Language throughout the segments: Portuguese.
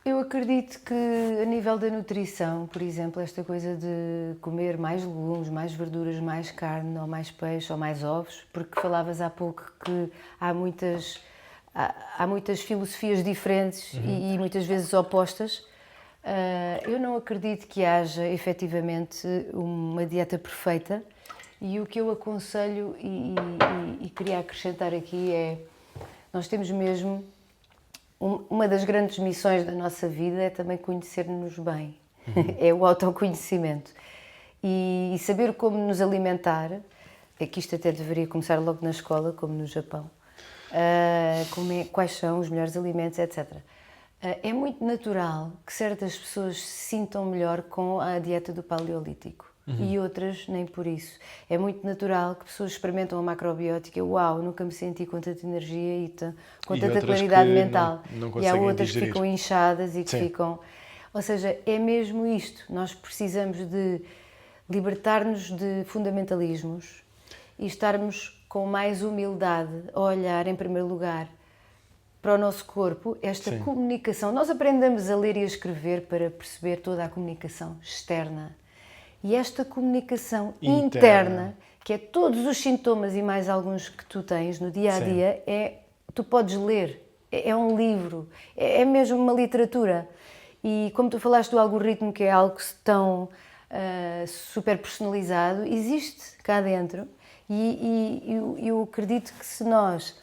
Eu acredito que a nível da nutrição, por exemplo, esta coisa de comer mais legumes, mais verduras, mais carne, ou mais peixe, ou mais ovos, porque falavas há pouco que há muitas filosofias diferentes e muitas vezes opostas. Eu não acredito que haja efetivamente uma dieta perfeita e o que eu aconselho e queria acrescentar aqui é, nós temos mesmo, uma das grandes missões da nossa vida é também conhecer-nos bem, é o autoconhecimento e saber como nos alimentar, é que isto até deveria começar logo na escola, como no Japão, quais são os melhores alimentos, etc. É muito natural que certas pessoas se sintam melhor com a dieta do paleolítico e outras nem por isso. É muito natural que pessoas experimentam a macrobiótica, uau, nunca me senti com tanta energia com tanta claridade mental. Não E há outras digerir. que ficam inchadas e que ficam... Ou seja, é mesmo isto. Nós precisamos de libertar-nos de fundamentalismos e estarmos com mais humildade a olhar, em primeiro lugar, para o nosso corpo, esta comunicação. Nós aprendemos a ler e a escrever para perceber toda a comunicação externa. E esta comunicação interna, que é todos os sintomas e mais alguns que tu tens no dia-a-dia, tu podes ler, é um livro, é mesmo uma literatura. E como tu falaste do algoritmo, que é algo tão super personalizado, existe cá dentro. E eu acredito que se nós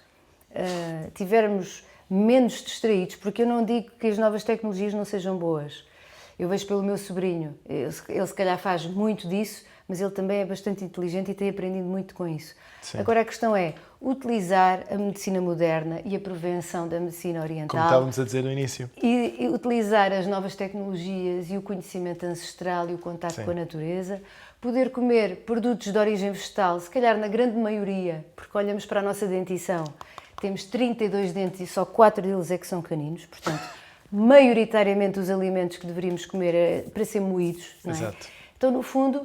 tivermos menos distraídos, porque eu não digo que as novas tecnologias não sejam boas. Eu vejo pelo meu sobrinho, ele se calhar faz muito disso, mas ele também é bastante inteligente e tem aprendido muito com isso. Sim. Agora a questão é utilizar a medicina moderna e a prevenção da medicina oriental. Como estávamos a dizer no início. E utilizar as novas tecnologias e o conhecimento ancestral e o contacto com a natureza. Poder comer produtos de origem vegetal, se calhar na grande maioria, porque olhamos para a nossa dentição, temos 32 dentes e só 4 deles é que são caninos, portanto, maioritariamente os alimentos que deveríamos comer é para ser moídos, não é? Exato. Então, no fundo,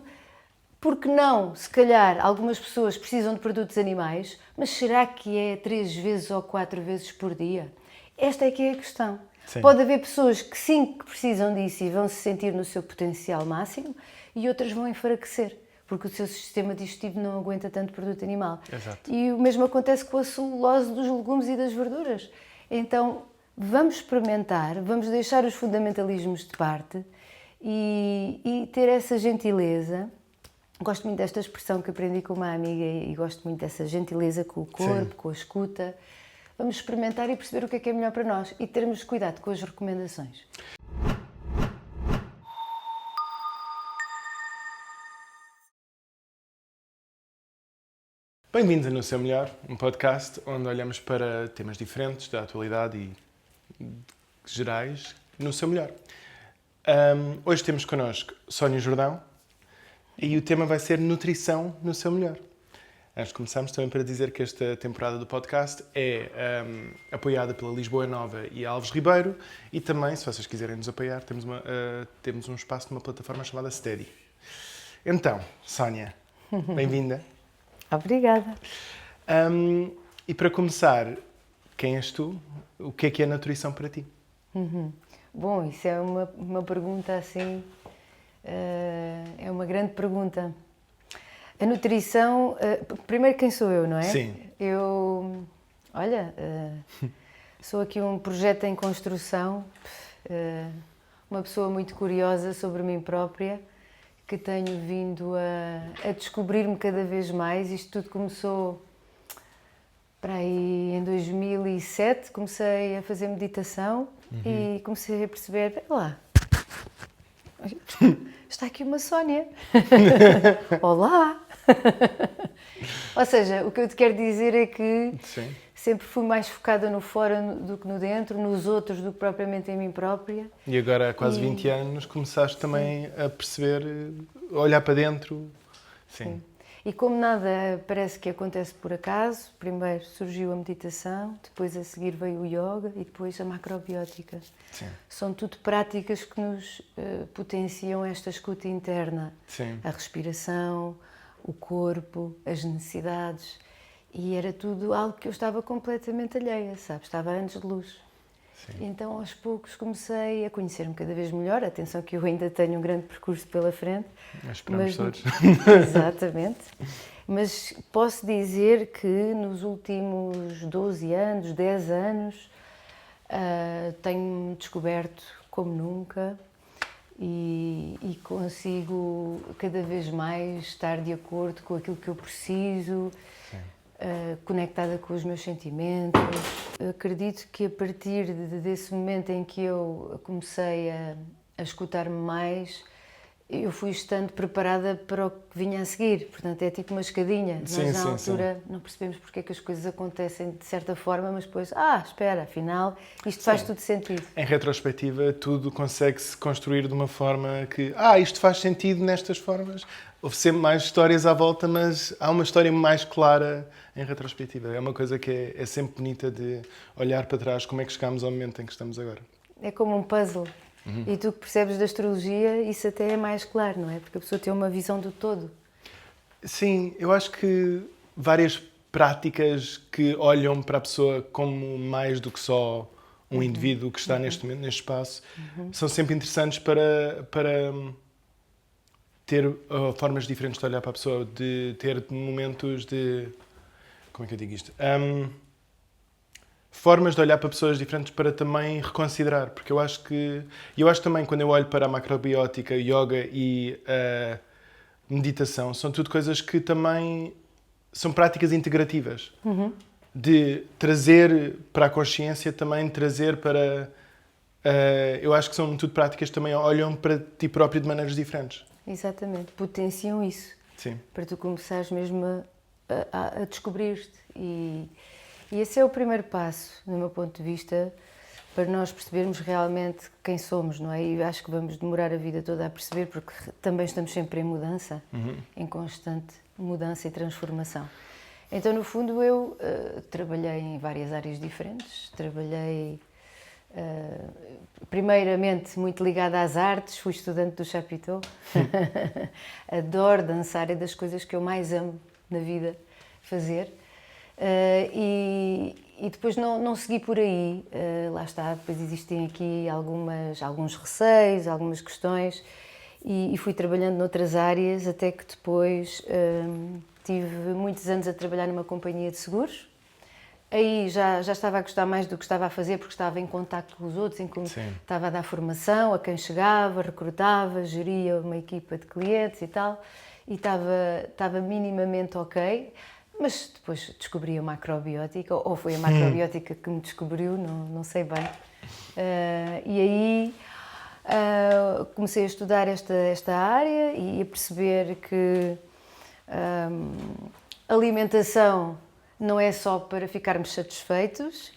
porque não, se calhar, algumas pessoas precisam de produtos animais, mas será que é 3 vezes ou 4 vezes por dia? Esta é que é a questão. Sim. Pode haver pessoas que sim, que precisam disso e vão se sentir no seu potencial máximo e outras vão enfraquecer, porque o seu sistema digestivo não aguenta tanto produto animal. Exato. E o mesmo acontece com a celulose dos legumes e das verduras. Então, vamos experimentar, vamos deixar os fundamentalismos de parte e ter essa gentileza. Gosto muito desta expressão que aprendi com uma amiga e gosto muito dessa gentileza com o corpo, com a escuta. Vamos experimentar e perceber o que é melhor para nós e termos cuidado com as recomendações. Bem-vindos a No Seu Melhor, um podcast onde olhamos para temas diferentes da atualidade e gerais no seu melhor. Hoje temos connosco Sónia Jordão e o tema vai ser nutrição no seu melhor. Antes de começarmos, também para dizer que esta temporada do podcast é apoiada pela Lisboa Nova e Alves Ribeiro e também, se vocês quiserem nos apoiar, temos um espaço numa plataforma chamada Steady. Então, Sónia, bem-vinda. Obrigada. E para começar, quem és tu? O que é a nutrição para ti? Bom, isso é uma pergunta assim, é uma grande pergunta. A nutrição, primeiro quem sou eu, não é? Sim. Eu, sou aqui um projeto em construção, uma pessoa muito curiosa sobre mim própria, que tenho vindo a descobrir-me cada vez mais. Isto tudo começou para aí em 2007, comecei a fazer meditação e comecei a perceber, lá, está aqui uma Sónia. Olá! Ou seja, o que eu te quero dizer é que sempre fui mais focada no fora do que no dentro, nos outros do que propriamente em mim própria. E agora há quase 20 anos começaste também a perceber, a olhar para dentro. Sim. E como nada parece que acontece por acaso, primeiro surgiu a meditação, depois a seguir veio o yoga e depois a macrobiótica. Sim. São tudo práticas que nos potenciam esta escuta interna. Sim. A respiração, o corpo, as necessidades. E era tudo algo que eu estava completamente alheia, sabe? Estava a anos de luz. Sim. Então, aos poucos, comecei a conhecer-me cada vez melhor. Atenção que eu ainda tenho um grande percurso pela frente. Mas esperamos todos. Exatamente. Mas posso dizer que nos últimos 12 anos, 10 anos, tenho-me descoberto como nunca e consigo cada vez mais estar de acordo com aquilo que eu preciso, conectada com os meus sentimentos. Acredito que a partir desse momento em que eu comecei a escutar-me mais, eu fui estando preparada para o que vinha a seguir. Portanto, é tipo uma escadinha. Sim, nós, na sim, altura, não percebemos porque é que as coisas acontecem de certa forma, mas depois, espera, afinal, isto faz tudo sentido. Em retrospectiva, tudo consegue-se construir de uma forma que, isto faz sentido nestas formas. Houve sempre mais histórias à volta, mas há uma história mais clara em retrospectiva. É uma coisa que é sempre bonita de olhar para trás, como é que chegámos ao momento em que estamos agora. É como um puzzle. E tu que percebes da astrologia, isso até é mais claro, não é? Porque a pessoa tem uma visão do todo. Sim, eu acho que várias práticas que olham para a pessoa como mais do que só um indivíduo que está neste momento, neste espaço, são sempre interessantes para ter formas diferentes de olhar para a pessoa, de ter momentos de... Como é que eu digo isto? Formas de olhar para pessoas diferentes para também reconsiderar, porque eu acho também quando eu olho para a macrobiótica, yoga e a meditação, são tudo coisas que também são práticas integrativas, de trazer para a consciência, também trazer para... eu acho que são tudo práticas que também olham para ti próprio de maneiras diferentes. Exatamente, potenciam isso. Sim. Para tu começares mesmo a descobrir-te. E esse é o primeiro passo, do meu ponto de vista, para nós percebermos realmente quem somos, não é? E acho que vamos demorar a vida toda a perceber, porque também estamos sempre em mudança, em constante mudança e transformação. Então, no fundo, eu trabalhei em várias áreas diferentes. Trabalhei, primeiramente, muito ligada às artes, fui estudante do Chapiteau. Adoro dançar, é das coisas que eu mais amo na vida fazer. E depois não segui por aí, lá está, depois existem aqui alguns receios, algumas questões e fui trabalhando noutras áreas até que depois tive muitos anos a trabalhar numa companhia de seguros. Aí já estava a gostar mais do que estava a fazer porque estava em contacto com os outros, estava a dar formação a quem chegava, recrutava, geria uma equipa de clientes e tal, e estava minimamente ok. Mas depois descobri a macrobiótica, ou foi a macrobiótica que me descobriu, não sei bem. E aí comecei a estudar esta área e a perceber que alimentação não é só para ficarmos satisfeitos,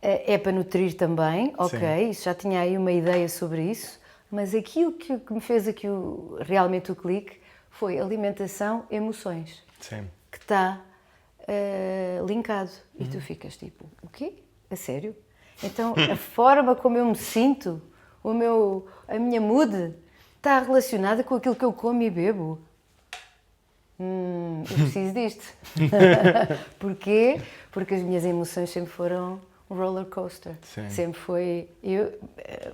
é para nutrir também, ok, isso, já tinha aí uma ideia sobre isso, mas aquilo que me fez aqui realmente o clique foi alimentação, emoções, que está linkado. E tu ficas tipo, o quê? A sério? Então a forma como eu me sinto, a minha mood, está relacionada com aquilo que eu como e bebo. Eu preciso disto. Porquê? Porque as minhas emoções sempre foram um roller coaster. Sim. Sempre foi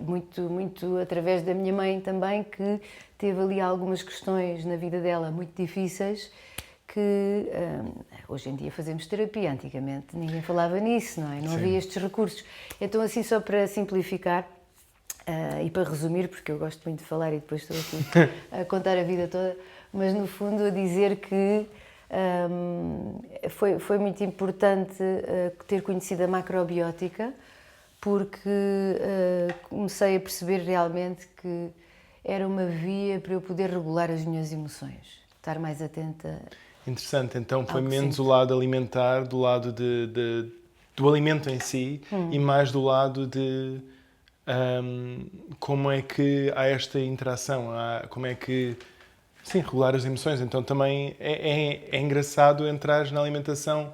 muito através da minha mãe também, que teve ali algumas questões na vida dela muito difíceis, que hoje em dia fazemos terapia. Antigamente ninguém falava nisso, não é? Não havia estes recursos. Então, assim, só para simplificar e para resumir, porque eu gosto muito de falar e depois estou aqui a contar a vida toda, mas no fundo a dizer que foi muito importante ter conhecido a macrobiótica, porque comecei a perceber realmente que era uma via para eu poder regular as minhas emoções, estar mais atenta. Interessante, então foi menos o lado alimentar, do lado do alimento em si, e mais do lado de como é que há esta interação, como é que... Sim, regular as emoções. Então também é engraçado entrar na alimentação.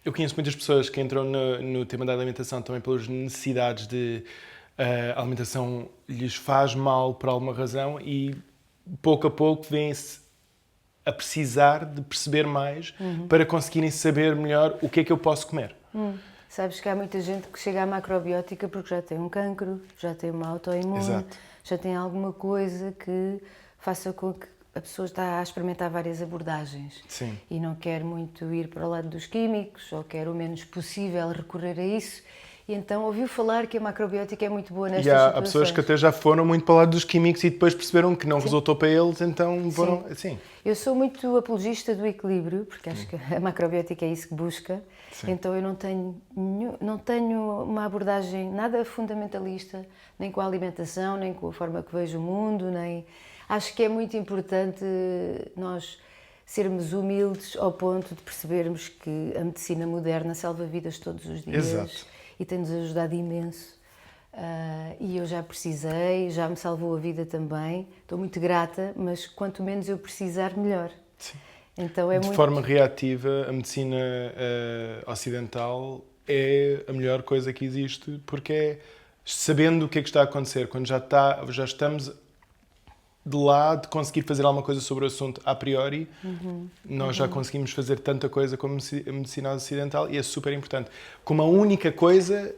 Eu conheço muitas pessoas que entram no tema da alimentação também pelas necessidades de a alimentação lhes faz mal por alguma razão e pouco a pouco vêm-se a precisar de perceber mais para conseguirem saber melhor o que é que eu posso comer. Sabes que há muita gente que chega à macrobiótica porque já tem um cancro, já tem uma autoimune, Exato. já tem alguma coisa que faça com que a pessoa está a experimentar várias abordagens. Sim. E não quer muito ir para o lado dos químicos, ou quer o menos possível recorrer a isso. E então ouviu falar que a macrobiótica é muito boa nestas situações. Há pessoas que até já foram muito para o lado dos químicos e depois perceberam que não resultou para eles, então foram... Sim. Eu sou muito apologista do equilíbrio, porque acho que a macrobiótica é isso que busca. Sim. Então eu não tenho uma abordagem nada fundamentalista, nem com a alimentação, nem com a forma que vejo o mundo, nem... Acho que é muito importante nós sermos humildes ao ponto de percebermos que a medicina moderna salva vidas todos os dias. Exato. E tem-nos ajudado imenso. E eu já precisei, já me salvou a vida também. Estou muito grata, mas quanto menos eu precisar, melhor. Sim. Então é de forma reativa, a medicina ocidental é a melhor coisa que existe, porque é sabendo o que é que está a acontecer, quando já estamos de lá de conseguir fazer alguma coisa sobre o assunto a priori, nós já conseguimos fazer tanta coisa como a medicina ocidental e é super importante. Como a única coisa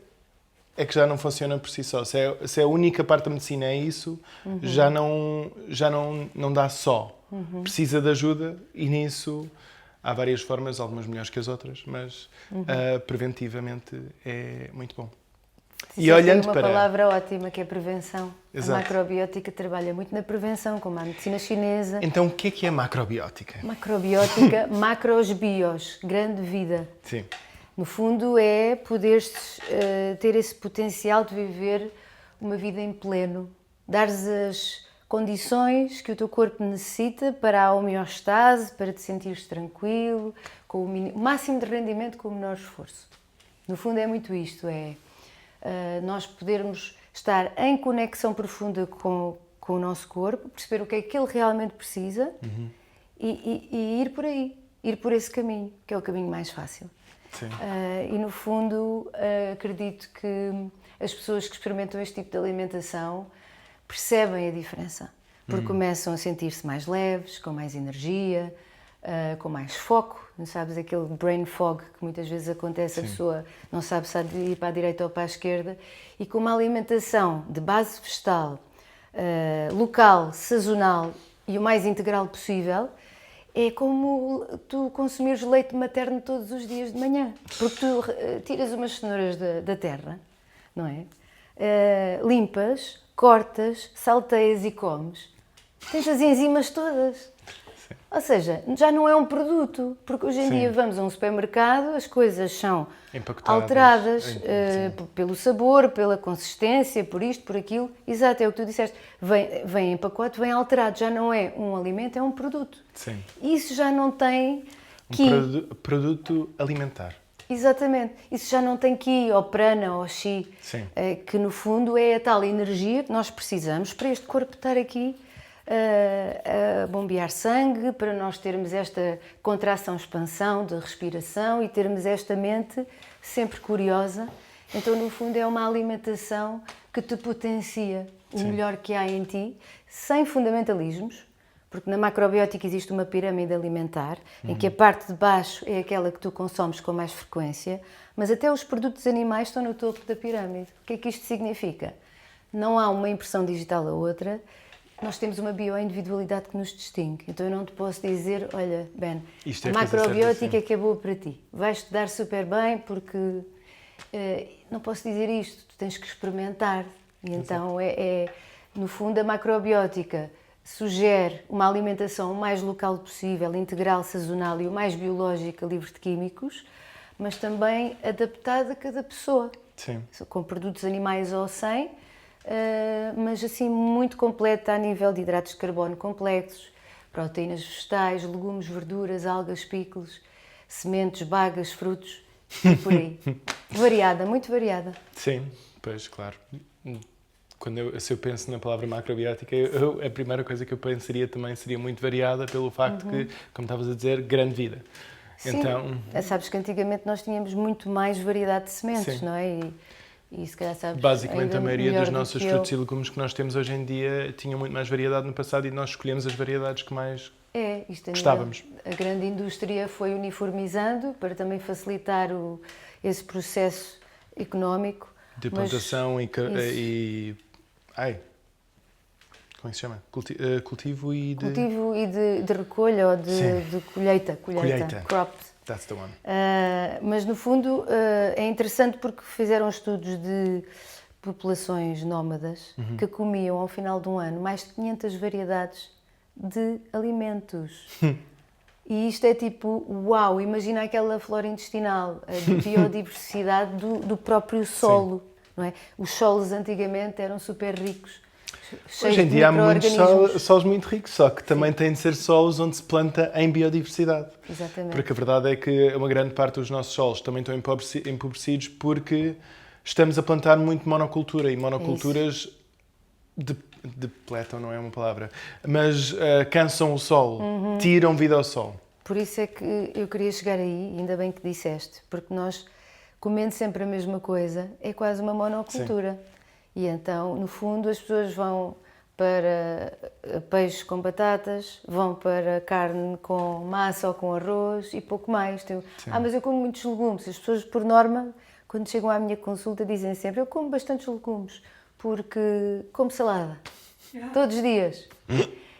é que já não funciona por si só. Se a única parte da medicina é isso, já não dá só. Precisa de ajuda e nisso há várias formas, algumas melhores que as outras, mas preventivamente é muito bom. E olhando para... Tem uma palavra ótima que é prevenção. Exato. A macrobiótica trabalha muito na prevenção, como a medicina chinesa. Então o que é macrobiótica? Macrobiótica, macros bios, grande vida. Sim. No fundo é poderes ter esse potencial de viver uma vida em pleno, dares as condições que o teu corpo necessita para a homeostase, para te sentires tranquilo, com o máximo de rendimento com o menor esforço. No fundo é muito isto, nós podermos estar em conexão profunda com o nosso corpo, perceber o que é que ele realmente precisa e ir por aí, ir por esse caminho, que é o caminho mais fácil. Sim. E no fundo acredito que as pessoas que experimentam este tipo de alimentação percebem a diferença, porque começam a sentir-se mais leves, com mais energia, com mais foco, não sabes, aquele brain fog que muitas vezes acontece. Sim. A pessoa não sabe se há de ir para a direita ou para a esquerda, e com uma alimentação de base vegetal, local, sazonal e o mais integral possível, é como tu consumires leite materno todos os dias de manhã, porque tu tiras umas cenouras da terra, não é? Limpas, cortas, salteias e comes. Tens as enzimas todas. Sim. Ou seja, já não é um produto, porque hoje em dia vamos a um supermercado, as coisas são alteradas pelo sabor, pela consistência, por isto, por aquilo. Exato, é o que tu disseste. Vem em pacote, vem alterado, já não é um alimento, é um produto. Sim. Isso já não tem produto alimentar. Exatamente. Isso já não tem Qi, ou Prana, ou Chi, que no fundo é a tal energia que nós precisamos para este corpo estar aqui a bombear sangue, para nós termos esta contração-expansão de respiração e termos esta mente sempre curiosa. Então, no fundo, é uma alimentação que te potencia o melhor que há em ti, sem fundamentalismos, porque na macrobiótica existe uma pirâmide alimentar, em que a parte de baixo é aquela que tu consomes com mais frequência, mas até os produtos animais estão no topo da pirâmide. O que é que isto significa? Não há uma impressão digital a outra, nós temos uma bioindividualidade que nos distingue. Então eu não te posso dizer, olha, Ben, a macrobiótica que é boa para ti. Vais-te dar super bem porque... não posso dizer isto, tu tens que experimentar. E então no fundo, a macrobiótica sugere uma alimentação o mais local possível, integral, sazonal e o mais biológica, livre de químicos, mas também adaptada a cada pessoa. Sim. Com produtos animais ou sem, mas assim muito completa a nível de hidratos de carbono complexos, proteínas vegetais, legumes, verduras, algas, picos, sementes, bagas, frutos, e por aí. Variada, muito variada. Sim, pois, claro. Se eu penso na palavra macrobiótica, a primeira coisa que eu pensaria também seria muito variada pelo facto que, como estavas a dizer, grande vida. Sim, então... sabes que antigamente nós tínhamos muito mais variedade de sementes, não é? E se calhar sabes Basicamente, ainda a maioria melhor dos do nossos que eu. frutos e legumes que nós temos hoje em dia tinham muito mais variedade no passado e nós escolhemos as variedades que mais Isto gostávamos. A grande indústria foi uniformizando para também facilitar esse processo económico. De mas plantação isso. como é que se chama? Cultivo e de... Cultivo e de recolha ou de colheita. Crop. That's the one. Mas no fundo é interessante porque fizeram estudos de populações nómadas que comiam ao final de um ano mais de 500 variedades de alimentos. E isto é tipo, uau, imagina aquela flora intestinal, a biodiversidade do próprio solo, não é? Os solos antigamente eram super ricos, cheios Hoje em de dia há muitos micro-organismos. solos muito ricos, só que também têm de ser solos onde se planta em biodiversidade. Exatamente. Porque a verdade é que uma grande parte dos nossos solos também estão empobrecidos porque estamos a plantar muito monocultura e monoculturas depletam, não é uma palavra, mas cansam o solo, tiram vida ao sol. Por isso é que eu queria chegar aí, ainda bem que disseste, porque nós, comendo sempre a mesma coisa, é quase uma monocultura. Sim. E então, no fundo, as pessoas vão para peixe com batatas, vão para carne com massa ou com arroz e pouco mais. Mas eu como muitos legumes. As pessoas, por norma, quando chegam à minha consulta, dizem sempre: eu como bastantes legumes, porque como salada, todos os dias.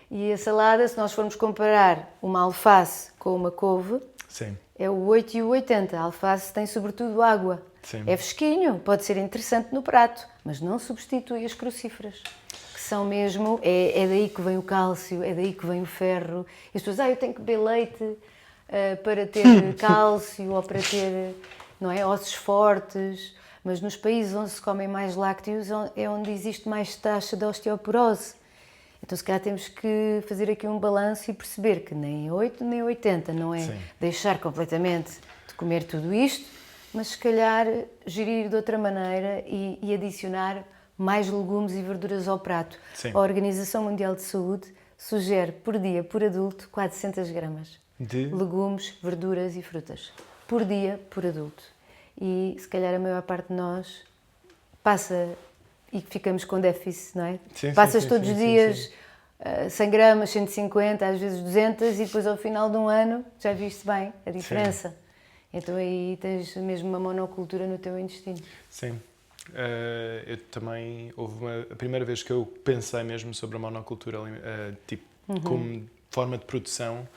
E a salada, se nós formos comparar uma alface com uma couve, Sim. é o 8 e o 80. A alface tem sobretudo água. Sim. É fresquinho, pode ser interessante no prato, mas não substitui as crucíferas, que são mesmo, é daí que vem o cálcio, é daí que vem o ferro. E as pessoas, eu tenho que beber leite para ter cálcio ou para ter, não é, ossos fortes, mas nos países onde se comem mais lácteos é onde existe mais taxa de osteoporose. Então, se calhar temos que fazer aqui um balanço e perceber que nem 8 nem 80, não é deixar completamente de comer tudo isto, mas se calhar gerir de outra maneira e adicionar mais legumes e verduras ao prato. Sim. A Organização Mundial de Saúde sugere por dia, por adulto, 400 gramas de legumes, verduras e frutas. Por dia, por adulto. E se calhar a maior parte de nós passa e ficamos com déficit, não é? Sim, Passas sim, todos os dias 100 gramas, 150, às vezes 200 e depois ao final de um ano já viste bem a diferença. Sim. Então aí tens mesmo uma monocultura no teu intestino. Sim. Eu também, a primeira vez que eu pensei mesmo sobre a monocultura, como forma de produção,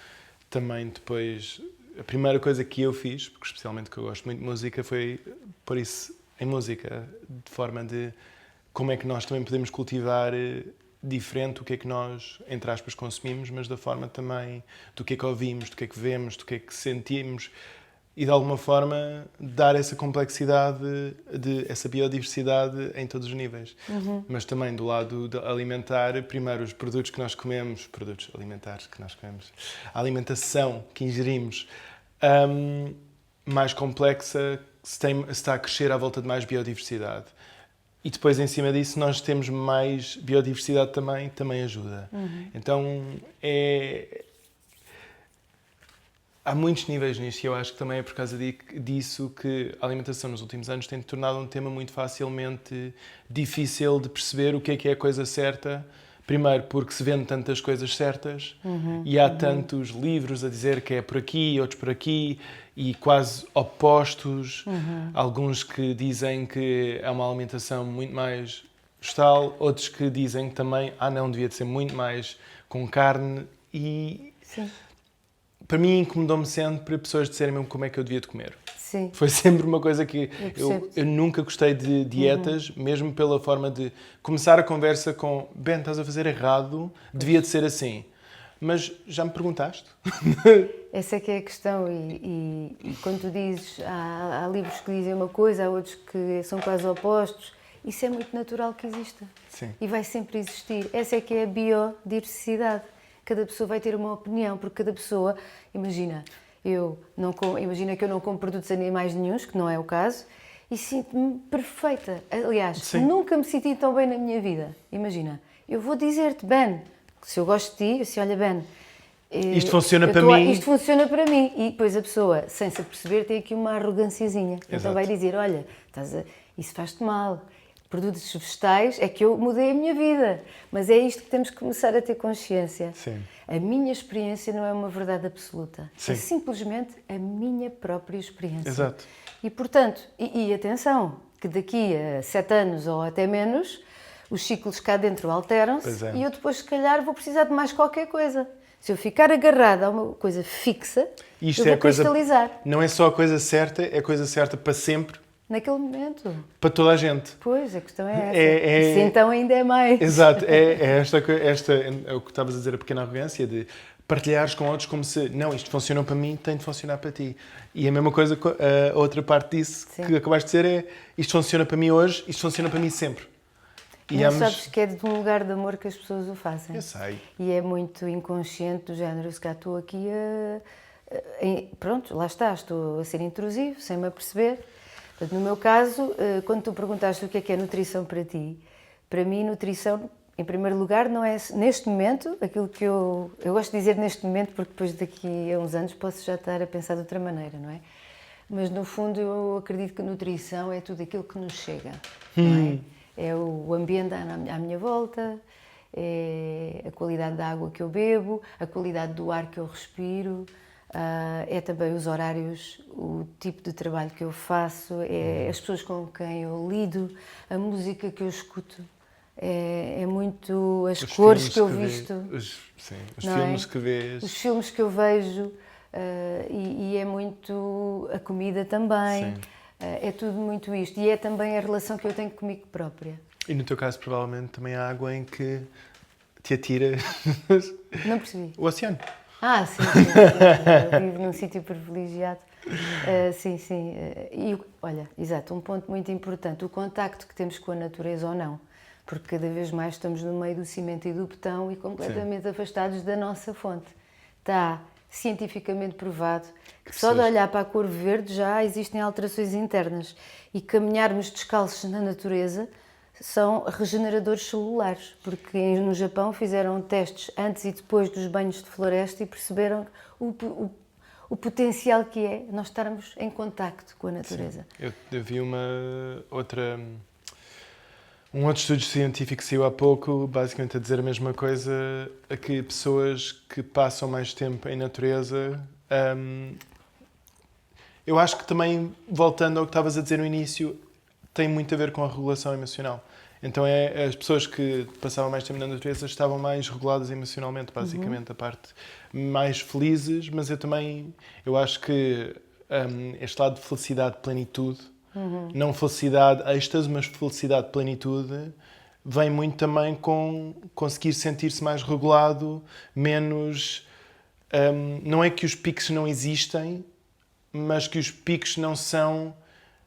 também depois, a primeira coisa que eu fiz, porque especialmente que eu gosto muito de música, foi pôr isso em música, de forma de como é que nós também podemos cultivar diferente o que é que nós, entre aspas, consumimos, mas da forma também do que é que ouvimos, do que é que vemos, do que é que sentimos, e de alguma forma dar essa complexidade, essa biodiversidade em todos os níveis. Mas também do lado de alimentar, primeiro os produtos que nós comemos, produtos alimentares que nós comemos, a alimentação que ingerimos, mais complexa, se está a crescer à volta de mais biodiversidade. E depois, em cima disso, nós temos mais biodiversidade também ajuda. Então, há muitos níveis nisto e eu acho que também é por causa disso que a alimentação nos últimos anos tem tornado um tema muito facilmente difícil de perceber o que é a coisa certa. Primeiro porque se vende tantas coisas certas e há tantos livros a dizer que é por aqui, outros por aqui e quase opostos. Alguns que dizem que é uma alimentação muito mais vegetal, outros que dizem que também, não, devia de ser muito mais com carne e... Sim. Para mim incomodou-me sempre pessoas disserem mesmo como é que eu devia de comer. Sim. Foi sempre uma coisa que eu nunca gostei de dietas, mesmo pela forma de começar a conversa com Ben, estás a fazer errado, devia de ser assim. Mas já me perguntaste? Essa é que é a questão e quando tu dizes, há livros que dizem uma coisa, há outros que são quase opostos, isso é muito natural que exista. Sim. E vai sempre existir. Essa é que é a biodiversidade. Cada pessoa vai ter uma opinião, porque cada pessoa, imagina que eu não como produtos animais nenhuns, que não é o caso, e sinto-me perfeita. Aliás, nunca me senti tão bem na minha vida. Imagina, eu vou dizer-te, Ben, se eu gosto de ti, assim, olha, Ben, isto funciona para mim. Isto funciona para mim. E depois a pessoa, sem se aperceber, tem aqui uma arroganciazinha. Então vai dizer, olha, isso faz-te mal. Produtos vegetais é que eu mudei a minha vida, mas é isto que temos que começar a ter consciência. Sim. A minha experiência não é uma verdade absoluta, Sim. é simplesmente a minha própria experiência. Exato. E portanto, e atenção, que daqui a 7 anos ou até menos, os ciclos cá dentro alteram-se e eu depois se calhar vou precisar de mais qualquer coisa. Se eu ficar agarrada a uma coisa fixa, Isto eu vou é a coisa, cristalizar. não é só a coisa certa, é a coisa certa para sempre, Naquele momento. para toda a gente. Pois, a questão é essa. Isso então ainda é mais. Exato, é é o que estavas a dizer, a pequena arrogância de partilhares com outros como se, não, isto funcionou para mim, tem de funcionar para ti. E a mesma coisa, a outra parte disso que acabaste de dizer é, isto funciona para mim hoje, isto funciona para mim sempre. E não sabes que é de um lugar de amor que as pessoas o fazem. Eu sei. E é muito inconsciente do género, se cá estou aqui pronto, lá está, estou a ser intrusivo, sem me aperceber. Portanto, no meu caso, quando tu perguntaste o que é nutrição para ti, para mim nutrição, em primeiro lugar, não é neste momento, aquilo que eu gosto de dizer neste momento, porque depois daqui a uns anos posso já estar a pensar de outra maneira, não é? Mas no fundo eu acredito que nutrição é tudo aquilo que nos chega, não é? É o ambiente à minha volta, é a qualidade da água que eu bebo, a qualidade do ar que eu respiro, é também os horários, o tipo de trabalho que eu faço, é as pessoas com quem eu lido, a música que eu escuto, é muito as cores que eu visto. Os filmes que vês. Os filmes que eu vejo, e é muito a comida também. Sim. É tudo muito isto. E é também a relação que eu tenho comigo própria. E no teu caso, provavelmente, também há água em que te atira... Não percebi. O oceano. Sim. Eu vivo num sítio privilegiado. Sim. E, olha, exato, um ponto muito importante. O contacto que temos com a natureza ou não. Porque cada vez mais estamos no meio do cimento e do betão e completamente afastados da nossa fonte. Está cientificamente provado que só de olhar para a cor verde já existem alterações internas e caminharmos descalços na natureza são regeneradores celulares, porque no Japão fizeram testes antes e depois dos banhos de floresta e perceberam o potencial que é nós estarmos em contacto com a natureza. Sim. Eu vi um outro estudo científico que saiu há pouco, basicamente a dizer a mesma coisa, a que pessoas que passam mais tempo em natureza, eu acho que também, voltando ao que estavas a dizer no início, tem muito a ver com a regulação emocional. Então as pessoas que passavam mais tempo na natureza estavam mais reguladas emocionalmente, basicamente, a parte mais felizes, mas eu acho que este lado de felicidade, plenitude, não felicidade êxtase, mas felicidade, plenitude, vem muito também com conseguir sentir-se mais regulado, menos... não é que os picos não existem, mas que os picos não são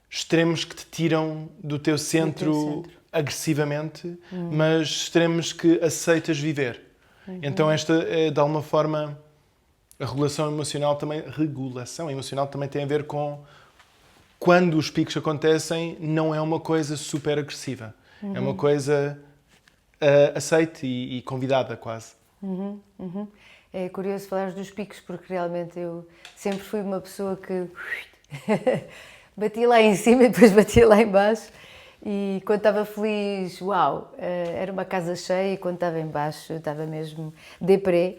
extremos que te tiram do teu centro agressivamente, mas extremos que aceitas viver. Então esta é, de alguma forma, a regulação emocional também tem a ver com quando os picos acontecem, não é uma coisa super agressiva. É uma coisa aceite e convidada quase. É curioso falares dos picos, porque realmente eu sempre fui uma pessoa que batia lá em cima e depois batia lá em baixo. E quando estava feliz, uau, era uma casa cheia, e quando estava em baixo estava mesmo deprê.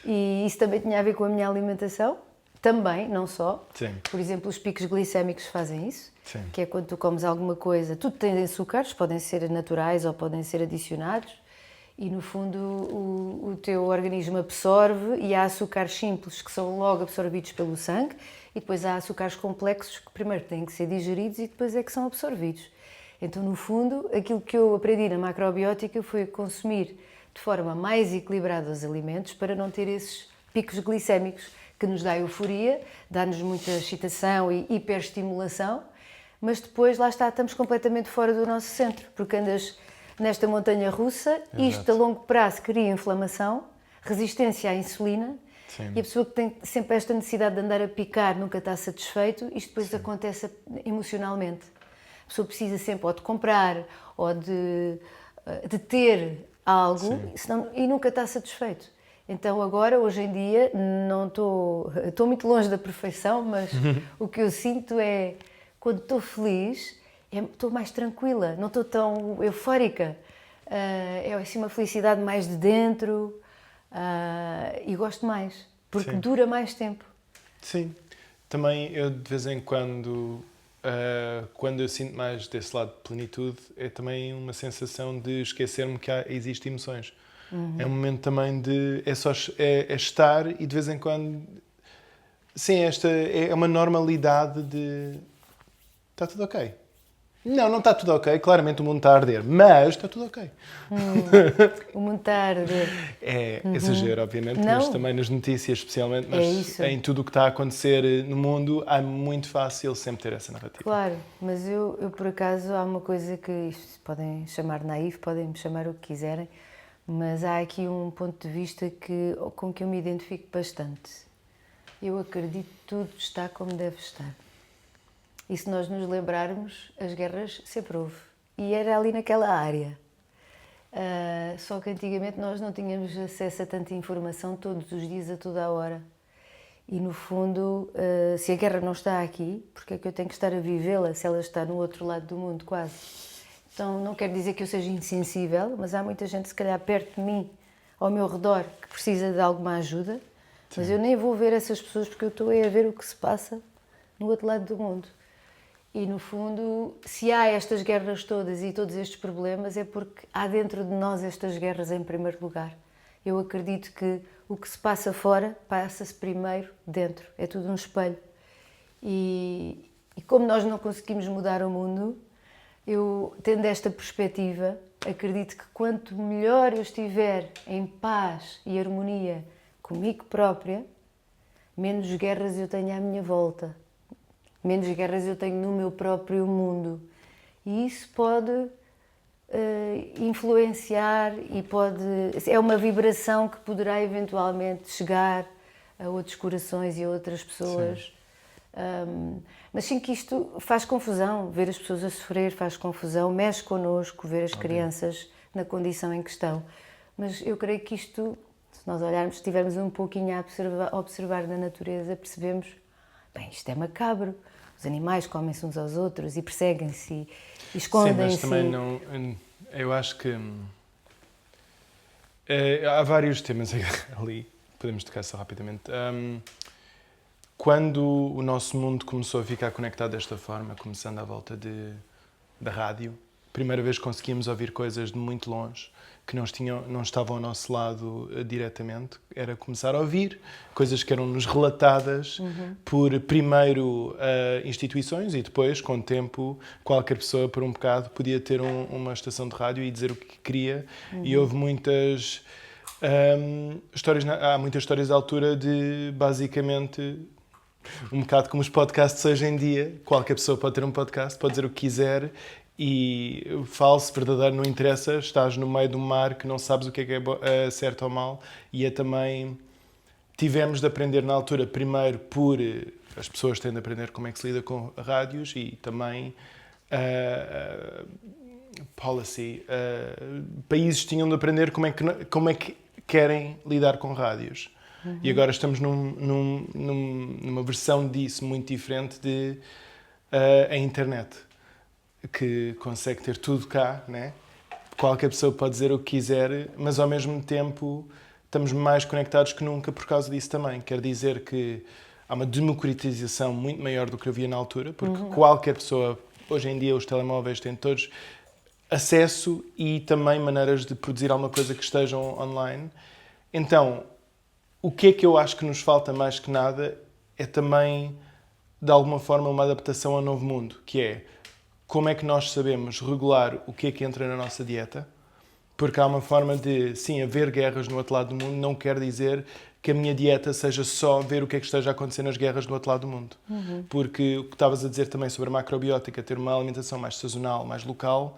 E isso também tinha a ver com a minha alimentação, também, não só. Sim. Por exemplo, os picos glicémicos fazem isso, Sim. que é quando tu comes alguma coisa, tudo tem açúcares, podem ser naturais ou podem ser adicionados, e no fundo o teu organismo absorve, e há açúcares simples que são logo absorvidos pelo sangue, e depois há açúcares complexos que primeiro têm que ser digeridos e depois é que são absorvidos. Então, no fundo, aquilo que eu aprendi na macrobiótica foi consumir de forma mais equilibrada os alimentos para não ter esses picos glicémicos que nos dá euforia, dá-nos muita excitação e hiperestimulação, mas depois, lá está, estamos completamente fora do nosso centro, porque andas nesta montanha russa. Exato. Isto a longo prazo cria inflamação, resistência à insulina. Sim. E a pessoa que tem sempre esta necessidade de andar a picar nunca está satisfeito, isto depois acontece emocionalmente. A pessoa precisa sempre ou de comprar ou de ter algo e nunca está satisfeito. Então agora, hoje em dia, não estou muito longe da perfeição, mas o que eu sinto é, quando estou feliz, estou mais tranquila, não estou tão eufórica. É assim uma felicidade mais de dentro e gosto mais, porque dura mais tempo. Sim. Também eu de vez em quando eu sinto mais desse lado de plenitude, é também uma sensação de esquecer-me que existem emoções. É um momento também de... É estar e de vez em quando... Sim, é uma normalidade de... Está tudo ok. Não está tudo ok. Claramente o mundo está a arder, mas está tudo ok. O mundo está a arder. É exagero, obviamente, mas também nas notícias, especialmente, mas em tudo o que está a acontecer no mundo, é muito fácil sempre ter essa narrativa. Claro, mas eu por acaso, há uma coisa que isto podem chamar naif, podem me chamar o que quiserem, mas há aqui um ponto de vista com que eu me identifico bastante. Eu acredito que tudo está como deve estar. E se nós nos lembrarmos, as guerras sempre houve. E era ali naquela área. Só que antigamente nós não tínhamos acesso a tanta informação todos os dias, a toda a hora. E no fundo, se a guerra não está aqui, porque é que eu tenho que estar a vivê-la se ela está no outro lado do mundo, quase? Então não quer dizer que eu seja insensível, mas há muita gente, se calhar, perto de mim, ao meu redor, que precisa de alguma ajuda. Mas eu nem vou ver essas pessoas porque eu estou a ver o que se passa no outro lado do mundo. E, no fundo, se há estas guerras todas e todos estes problemas, é porque há dentro de nós estas guerras em primeiro lugar. Eu acredito que o que se passa fora, passa-se primeiro dentro. É tudo um espelho. E como nós não conseguimos mudar o mundo, eu, tendo esta perspectiva, acredito que quanto melhor eu estiver em paz e harmonia comigo própria, menos guerras eu tenho à minha volta. Menos guerras eu tenho no meu próprio mundo. E isso pode influenciar e é uma vibração que poderá eventualmente chegar a outros corações e a outras pessoas. Mas sim que isto faz confusão, ver as pessoas a sofrer faz confusão, mexe connosco, ver as crianças na condição em que estão. Mas eu creio que isto, se nós olharmos, se estivermos um pouquinho a observar na natureza, percebemos, bem, isto é macabro. Os animais comem-se uns aos outros e perseguem-se e escondem-se. Sim, mas também não... Eu acho que... há vários temas ali, podemos tocar só rapidamente. Quando o nosso mundo começou a ficar conectado desta forma, começando à volta da rádio, primeira vez conseguíamos ouvir coisas de muito longe, que não estavam ao nosso lado diretamente, era começar a ouvir coisas que eram-nos relatadas por, primeiro, instituições e depois, com o tempo, qualquer pessoa, por um bocado, podia ter uma estação de rádio e dizer o que queria. E houve muitas histórias, há muitas histórias à altura de, basicamente, um bocado como os podcasts hoje em dia. Qualquer pessoa pode ter um podcast, pode dizer o que quiser. E falso, verdadeiro, não interessa, estás no meio de um mar que não sabes o que é certo ou mal. E também tivemos de aprender na altura, primeiro as pessoas têm de aprender como é que se lida com rádios e também policy. Países tinham de aprender como é que querem lidar com rádios. E agora estamos numa versão disso muito diferente a internet, que consegue ter tudo cá, né? Qualquer pessoa pode dizer o que quiser, mas ao mesmo tempo estamos mais conectados que nunca por causa disso também. Quer dizer que há uma democratização muito maior do que havia na altura, porque qualquer pessoa, hoje em dia os telemóveis têm todos acesso e também maneiras de produzir alguma coisa que estejam online. Então, o que é que eu acho que nos falta mais que nada é também, de alguma forma, uma adaptação ao novo mundo, que é como é que nós sabemos regular o que é que entra na nossa dieta, porque há uma forma de, sim, haver guerras no outro lado do mundo não quer dizer que a minha dieta seja só ver o que é que esteja a acontecer nas guerras do outro lado do mundo. Porque o que estavas a dizer também sobre a macrobiótica, ter uma alimentação mais sazonal, mais local,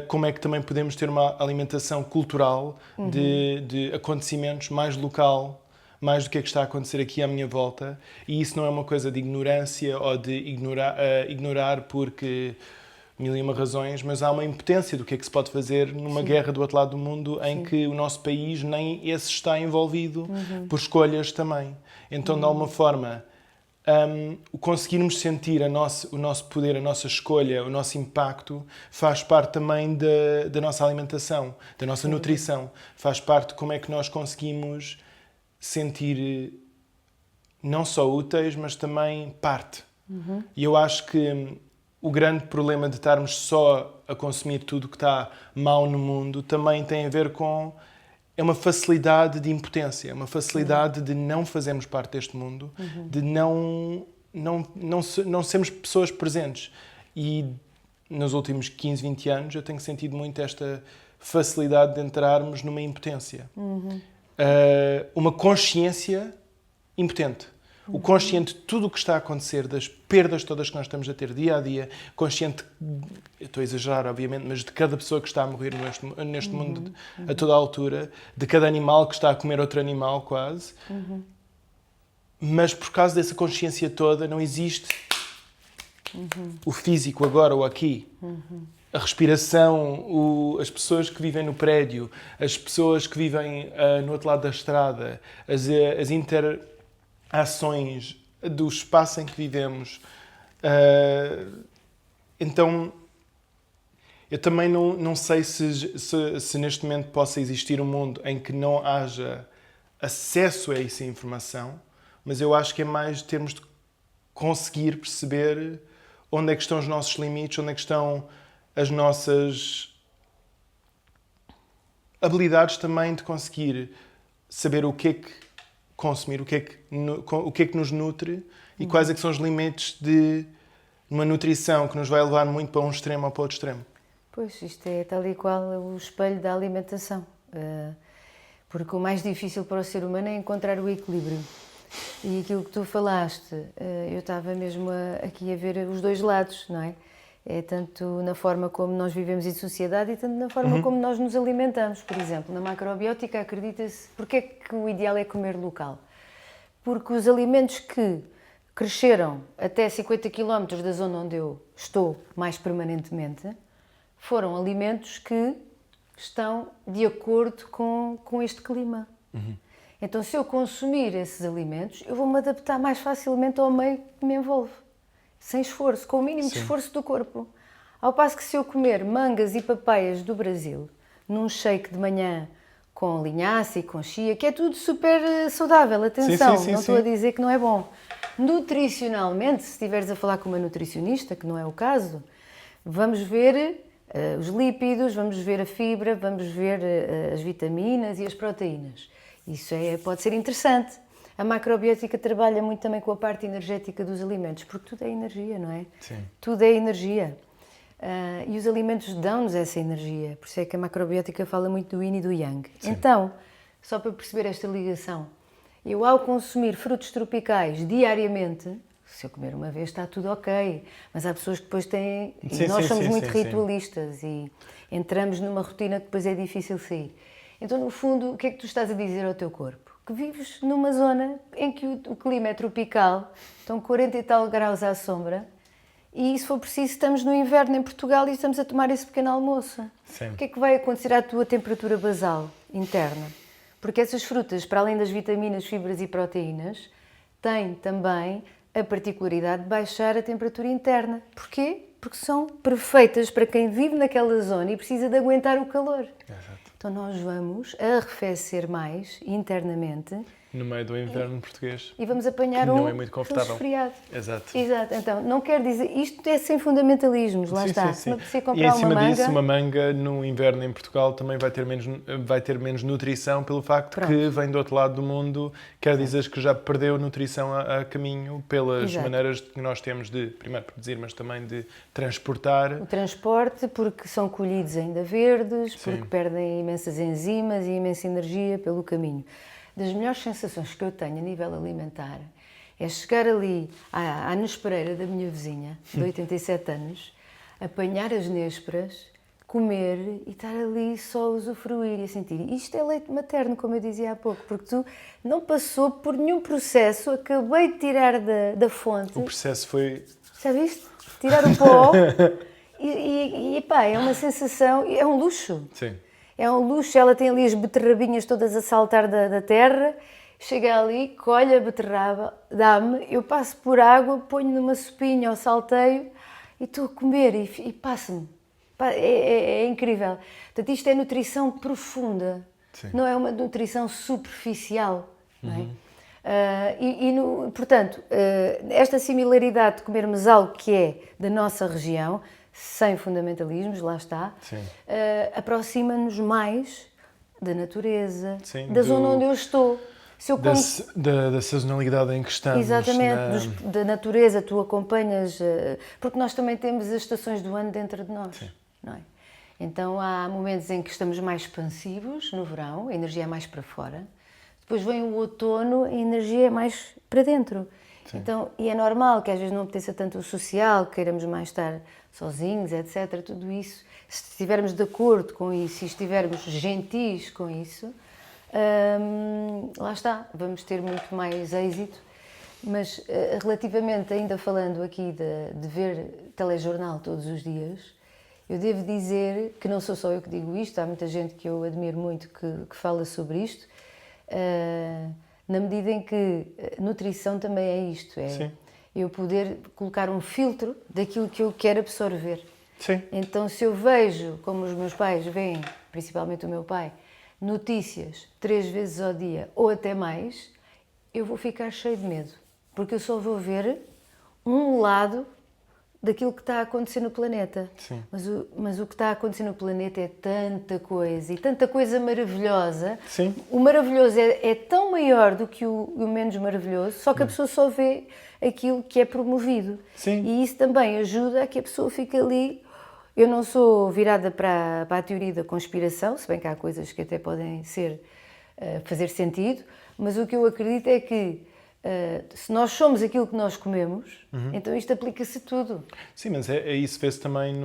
como é que também podemos ter uma alimentação cultural de acontecimentos mais local, mais do que é que está a acontecer aqui à minha volta, e isso não é uma coisa de ignorância ou de ignorar porque mil e uma razões, mas há uma impotência do que é que se pode fazer numa guerra do outro lado do mundo em que o nosso país nem esse está envolvido por escolhas também. Então, de alguma forma, o conseguirmos sentir o nosso poder, a nossa escolha, o nosso impacto, faz parte também da nossa alimentação, da nossa nutrição. Faz parte de como é que nós conseguimos sentir não só úteis, mas também parte. E eu acho que o grande problema de estarmos só a consumir tudo que está mal no mundo também tem a ver com... É uma facilidade de impotência, uma facilidade de não fazermos parte deste mundo, de não sermos pessoas presentes. E nos últimos 15, 20 anos eu tenho sentido muito esta facilidade de entrarmos numa impotência. Uma consciência impotente. O consciente de tudo o que está a acontecer, das perdas todas que nós estamos a ter dia a dia, consciente, eu estou a exagerar obviamente, mas de cada pessoa que está a morrer neste mundo a toda a altura, de cada animal que está a comer outro animal quase, mas por causa dessa consciência toda não existe o físico agora ou aqui. A respiração, as pessoas que vivem no prédio, as pessoas que vivem no outro lado da estrada, as interações do espaço em que vivemos. Então, eu também não sei se neste momento possa existir um mundo em que não haja acesso a essa informação, mas eu acho que é mais termos de conseguir perceber onde é que estão os nossos limites, onde é que estão as nossas habilidades também de conseguir saber o que é que consumir, o que é que nos nutre e quais é que são os limites de uma nutrição que nos vai levar muito para um extremo ou para outro extremo. Pois, isto é tal e qual o espelho da alimentação. Porque o mais difícil para o ser humano é encontrar o equilíbrio. E aquilo que tu falaste, eu estava mesmo aqui a ver os dois lados, não é? É tanto na forma como nós vivemos em sociedade e tanto na forma como nós nos alimentamos. Por exemplo, na macrobiótica acredita-se... Porquê é que o ideal é comer local? Porque os alimentos que cresceram até 50 km da zona onde eu estou mais permanentemente foram alimentos que estão de acordo com este clima. Então, se eu consumir esses alimentos, eu vou-me adaptar mais facilmente ao meio que me envolve. Sem esforço, com o mínimo de esforço do corpo. Ao passo que se eu comer mangas e papaias do Brasil, num shake de manhã com linhaça e com chia, que é tudo super saudável, atenção, não estou a dizer que não é bom. Nutricionalmente, se estiveres a falar com uma nutricionista, que não é o caso, vamos ver os lípidos, vamos ver a fibra, vamos ver as vitaminas e as proteínas. Isso pode ser interessante. A macrobiótica trabalha muito também com a parte energética dos alimentos, porque tudo é energia, não é? Sim. Tudo é energia. E os alimentos dão-nos essa energia. Por isso é que a macrobiótica fala muito do yin e do yang. Sim. Então, só para perceber esta ligação, eu ao consumir frutos tropicais diariamente, se eu comer uma vez está tudo ok, mas há pessoas que depois têm... nós somos muito ritualistas e entramos numa rotina que depois é difícil sair. Então, no fundo, o que é que tu estás a dizer ao teu corpo? Que vives numa zona em que o clima é tropical, estão 40 e tal graus à sombra, e se for preciso estamos no inverno em Portugal e estamos a tomar esse pequeno almoço. Sim. O que é que vai acontecer à tua temperatura basal interna? Porque essas frutas, para além das vitaminas, fibras e proteínas, têm também a particularidade de baixar a temperatura interna. Porquê? Porque são perfeitas para quem vive naquela zona e precisa de aguentar o calor. Exato. Então nós vamos arrefecer mais internamente. No meio do inverno português. E vamos apanhar não é muito confortável. Resfriado. Exato. Exato. Então, não quer dizer... Isto é sem fundamentalismos, lá está. Se me apetecer comprar e em cima uma manga... disso, uma manga no inverno em Portugal também vai ter menos nutrição pelo facto que vem do outro lado do mundo. Quer dizer que já perdeu nutrição a caminho pelas maneiras que nós temos de, primeiro, produzir, mas também de transportar. O transporte, porque são colhidos ainda verdes, porque perdem imensas enzimas e imensa energia pelo caminho. Das melhores sensações que eu tenho a nível alimentar é chegar ali à nespereira da minha vizinha, de 87 anos, apanhar as nésperas, comer e estar ali só a usufruir e a sentir. Isto é leite materno, como eu dizia há pouco, porque tu não passou por nenhum processo, acabei de tirar da fonte. O processo foi... Sabiste? Tirar o pó e pá, é uma sensação, é um luxo. Sim. É um luxo, ela tem ali as beterrabinhas todas a saltar da terra chega ali, colhe a beterraba, dá-me, eu passo por água, ponho numa sopinha ou salteio e estou a comer e passa-me. É incrível. Portanto, isto é nutrição profunda, Sim. não é uma nutrição superficial. Não é? Portanto, esta similaridade de comermos algo que é da nossa região, sem fundamentalismos, lá está, aproxima-nos mais da natureza, Sim, da zona onde eu estou. Se eu como... da sazonalidade em que estamos. Exatamente, da natureza, tu acompanhas, porque nós também temos as estações do ano dentro de nós, não é? Então há momentos em que estamos mais expansivos, no verão, a energia é mais para fora, depois vem o outono, a energia é mais para dentro. Sim. Então, e é normal que às vezes não apeteça tanto o social, queiramos mais estar sozinhos, etc. Tudo isso, se estivermos de acordo com isso e estivermos gentis com isso, lá está, vamos ter muito mais êxito. Mas relativamente, ainda falando aqui de ver telejornal todos os dias, eu devo dizer que não sou só eu que digo isto, há muita gente que eu admiro muito que fala sobre isto, na medida em que nutrição também é isto, é eu poder colocar um filtro daquilo que eu quero absorver. Sim. Então, se eu vejo, como os meus pais veem, principalmente o meu pai, notícias 3 vezes ao dia ou até mais, eu vou ficar cheio de medo, porque eu só vou ver um lado daquilo que está a acontecer no planeta. Sim. Mas o que está a acontecer no planeta é tanta coisa e tanta coisa maravilhosa. Sim. O maravilhoso é tão maior do que o menos maravilhoso, só que a pessoa só vê aquilo que é promovido. Sim. E isso também ajuda a que a pessoa fique ali. Eu não sou virada para a teoria da conspiração, se bem que há coisas que até podem fazer sentido, mas o que eu acredito é que se nós somos aquilo que nós comemos, então isto aplica-se a tudo. Sim, mas isso vê-se também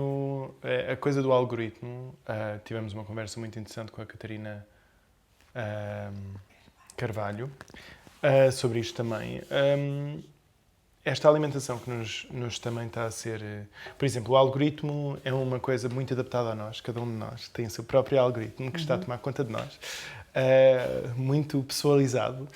a coisa do algoritmo. Tivemos uma conversa muito interessante com a Catarina Carvalho sobre isto também. Esta alimentação que nos também está a ser... Por exemplo, o algoritmo é uma coisa muito adaptada a nós, cada um de nós tem o seu próprio algoritmo que está a tomar conta de nós, muito pessoalizado.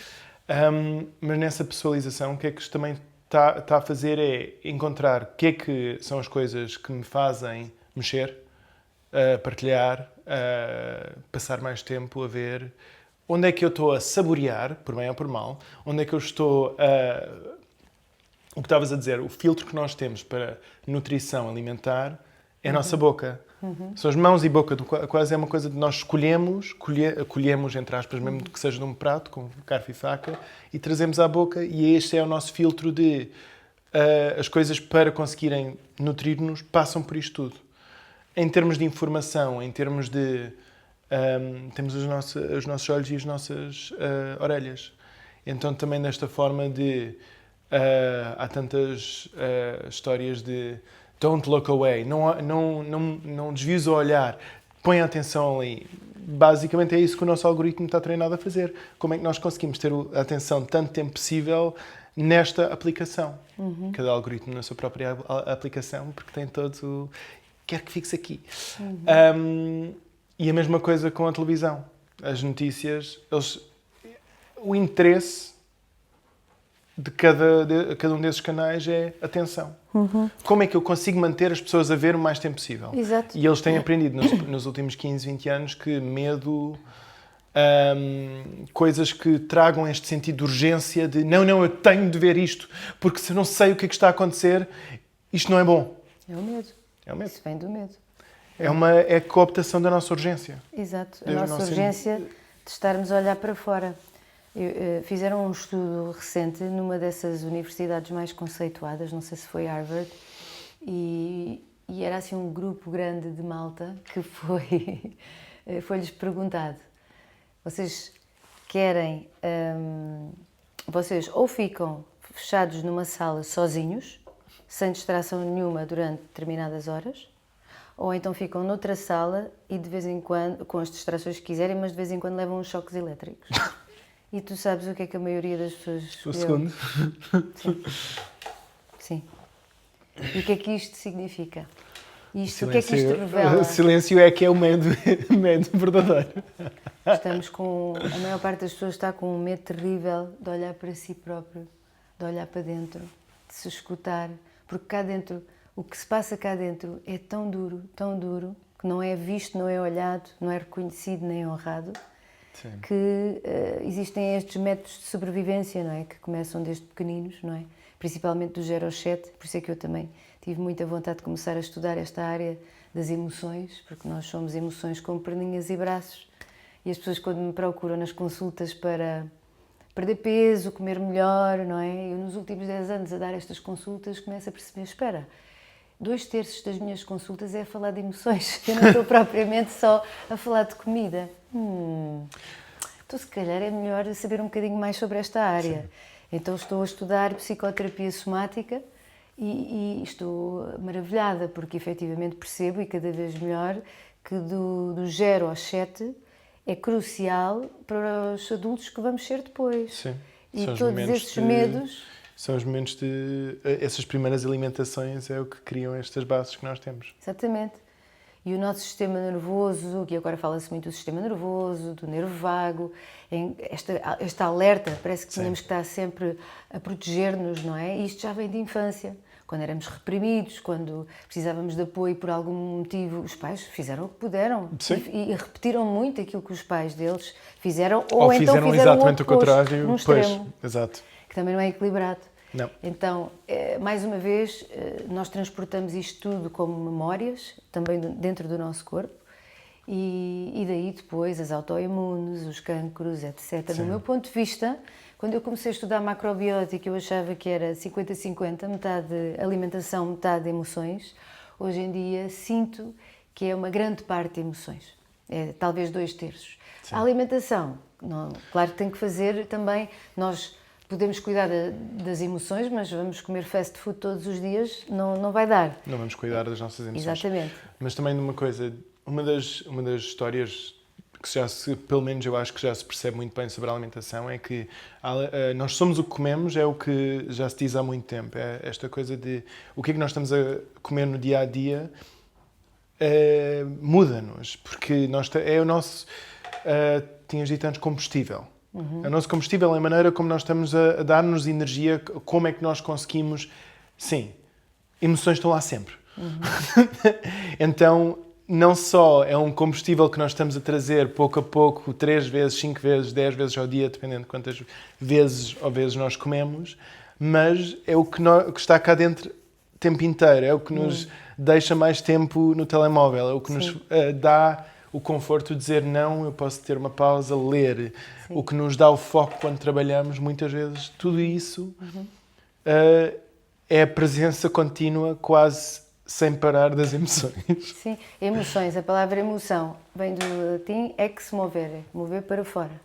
Mas nessa pessoalização, o que é que isto também está a fazer é encontrar o que é que são as coisas que me fazem mexer, partilhar, passar mais tempo a ver, onde é que eu estou a saborear, por bem ou por mal, onde é que eu estou a... O que estavas a dizer, o filtro que nós temos para nutrição alimentar é a nossa boca. São as mãos e boca, quase é uma coisa de nós colhemos, entre aspas, mesmo que seja de um prato, com garfo e faca, e trazemos à boca, e este é o nosso filtro de as coisas para conseguirem nutrir-nos passam por isto tudo. Em termos de informação, em termos de... temos os nossos olhos e as nossas orelhas. Então também desta forma de... há tantas histórias de don't look away, não desvies o olhar, põe a atenção ali. Basicamente é isso que o nosso algoritmo está treinado a fazer. Como é que nós conseguimos ter a atenção tanto tempo possível nesta aplicação? Cada algoritmo na sua própria aplicação, porque tem todo o... Quero que fixe aqui. E a mesma coisa com a televisão. As notícias, o interesse de cada um desses canais é atenção. Como é que eu consigo manter as pessoas a ver o mais tempo possível? Exato. E eles têm aprendido nos últimos 15, 20 anos que medo, coisas que tragam este sentido de urgência de não, eu tenho de ver isto, porque se eu não sei o que é que está a acontecer, isto não é bom. É o medo. É o medo. Isso vem do medo. É a cooptação da nossa urgência. Exato. A nossa urgência de estarmos a olhar para fora. Fizeram um estudo recente numa dessas universidades mais conceituadas, não sei se foi Harvard, e era assim um grupo grande de malta que foi-lhes perguntado: vocês querem, vocês ou ficam fechados numa sala sozinhos, sem distração nenhuma durante determinadas horas, ou então ficam noutra sala e de vez em quando, com as distrações que quiserem, mas de vez em quando levam uns choques elétricos. E tu sabes o que é que a maioria das pessoas escolheu? O segundo. Sim. E o que é que isto significa? Isto, o que é que isto revela? O silêncio é que é o medo, medo verdadeiro. Estamos com... A maior parte das pessoas está com um medo terrível de olhar para si próprio, de olhar para dentro, de se escutar, porque cá dentro, o que se passa cá dentro é tão duro, que não é visto, não é olhado, não é reconhecido nem honrado, sim, que existem estes métodos de sobrevivência, não é? Que começam desde pequeninos, não é? Principalmente do 0 aos 7, por isso é que eu também tive muita vontade de começar a estudar esta área das emoções, porque nós somos emoções como perninhas e braços, e as pessoas quando me procuram nas consultas para perder peso, comer melhor, não é? Eu nos últimos 10 anos a dar estas consultas começo a perceber, espera, 2/3 das minhas consultas é a falar de emoções, eu não estou propriamente só a falar de comida. Então se calhar é melhor saber um bocadinho mais sobre esta área. Sim. Então estou a estudar psicoterapia somática e estou maravilhada porque efetivamente percebo e cada vez melhor que do 0 aos 7 é crucial para os adultos que vamos ser depois. Sim. E todos esses medos... São os momentos de... Essas primeiras alimentações é o que criam estas bases que nós temos. Exatamente. E o nosso sistema nervoso, que agora fala-se muito do sistema nervoso, do nervo vago, esta alerta, parece que tínhamos que estar sempre a proteger-nos, não é? E isto já vem de infância. Quando éramos reprimidos, quando precisávamos de apoio por algum motivo, os pais fizeram o que puderam e repetiram muito aquilo que os pais deles fizeram ou então fizeram exatamente o oposto, contrário, num extremo, exato. Que também não é equilibrado. Não. Então, mais uma vez, nós transportamos isto tudo como memórias, também dentro do nosso corpo, e daí depois as autoimunes, os cancros, etc. Sim. Do meu ponto de vista, quando eu comecei a estudar macrobiótica, eu achava que era 50-50, metade alimentação, metade emoções. Hoje em dia sinto que é uma grande parte de emoções, talvez 2/3. A alimentação, não, claro que tem que fazer também, nós podemos cuidar das emoções, mas vamos comer fast food todos os dias, não vai dar. Não vamos cuidar das nossas emoções. Exatamente. Mas também de uma coisa, uma das histórias que pelo menos eu acho que já se percebe muito bem sobre a alimentação, é que nós somos o que comemos, é o que já se diz há muito tempo. É esta coisa de o que é que nós estamos a comer no dia a dia muda-nos, porque é o nosso, tinhas dito antes, combustível. O nosso combustível é a maneira como nós estamos a dar-nos energia, como é que nós conseguimos... Sim, emoções estão lá sempre. Então, não só é um combustível que nós estamos a trazer pouco a pouco, 3 vezes, 5 vezes, 10 vezes ao dia, dependendo de quantas vezes ou vezes nós comemos, mas é o que está cá dentro o tempo inteiro, é o que nos deixa mais tempo no telemóvel, é o que nos dá o conforto de dizer não, eu posso ter uma pausa, ler, o que nos dá o foco quando trabalhamos, muitas vezes, tudo isso é a presença contínua, quase sem parar, das emoções. Sim, emoções, a palavra emoção vem do latim ex movere, mover para fora.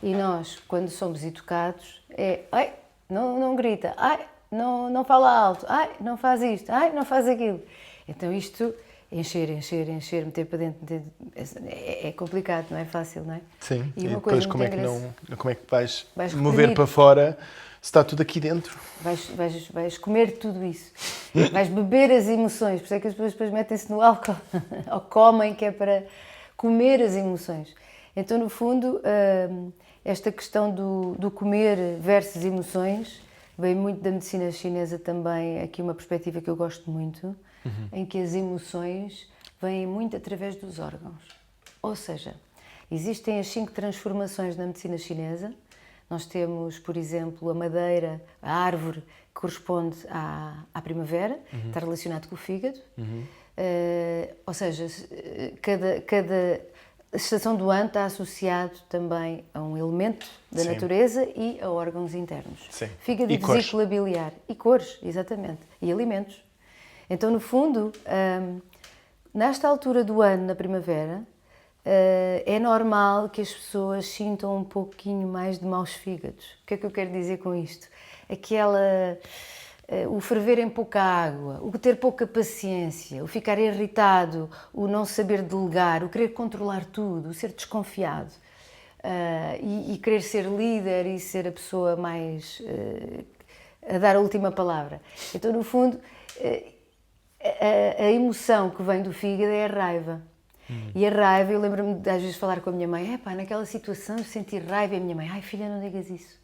E nós, quando somos educados, ai, não grita, ai, não fala alto, ai, não faz isto, ai, não faz aquilo. Então isto... Encher, meter para dentro, é complicado, não é fácil, não é? Sim, e uma depois como é que vais mover para fora se está tudo aqui dentro? Vais comer tudo isso, vais beber as emoções, por isso é que as pessoas depois metem-se no álcool, ou comem, que é para comer as emoções. Então, no fundo, esta questão do comer versus emoções vem muito da medicina chinesa também, aqui uma perspectiva que eu gosto muito, em que as emoções vêm muito através dos órgãos. Ou seja, existem as 5 transformações na medicina chinesa. Nós temos, por exemplo, a madeira, a árvore, que corresponde à primavera, está relacionado com o fígado. Ou seja, cada estação do ano está associado também a um elemento da natureza e a órgãos internos. Sim. Fígado e vesícula biliar. E cores, exatamente. E alimentos. Então, no fundo, nesta altura do ano, na primavera, é normal que as pessoas sintam um pouquinho mais de maus fígados. O que é que eu quero dizer com isto? O ferver em pouca água, o ter pouca paciência, o ficar irritado, o não saber delegar, o querer controlar tudo, o ser desconfiado e querer ser líder e ser a pessoa mais a dar a última palavra. Então, no fundo, a emoção que vem do fígado é a raiva. E a raiva, eu lembro-me de às vezes falar com a minha mãe, naquela situação eu senti raiva, e a minha mãe, ai filha, não digas isso.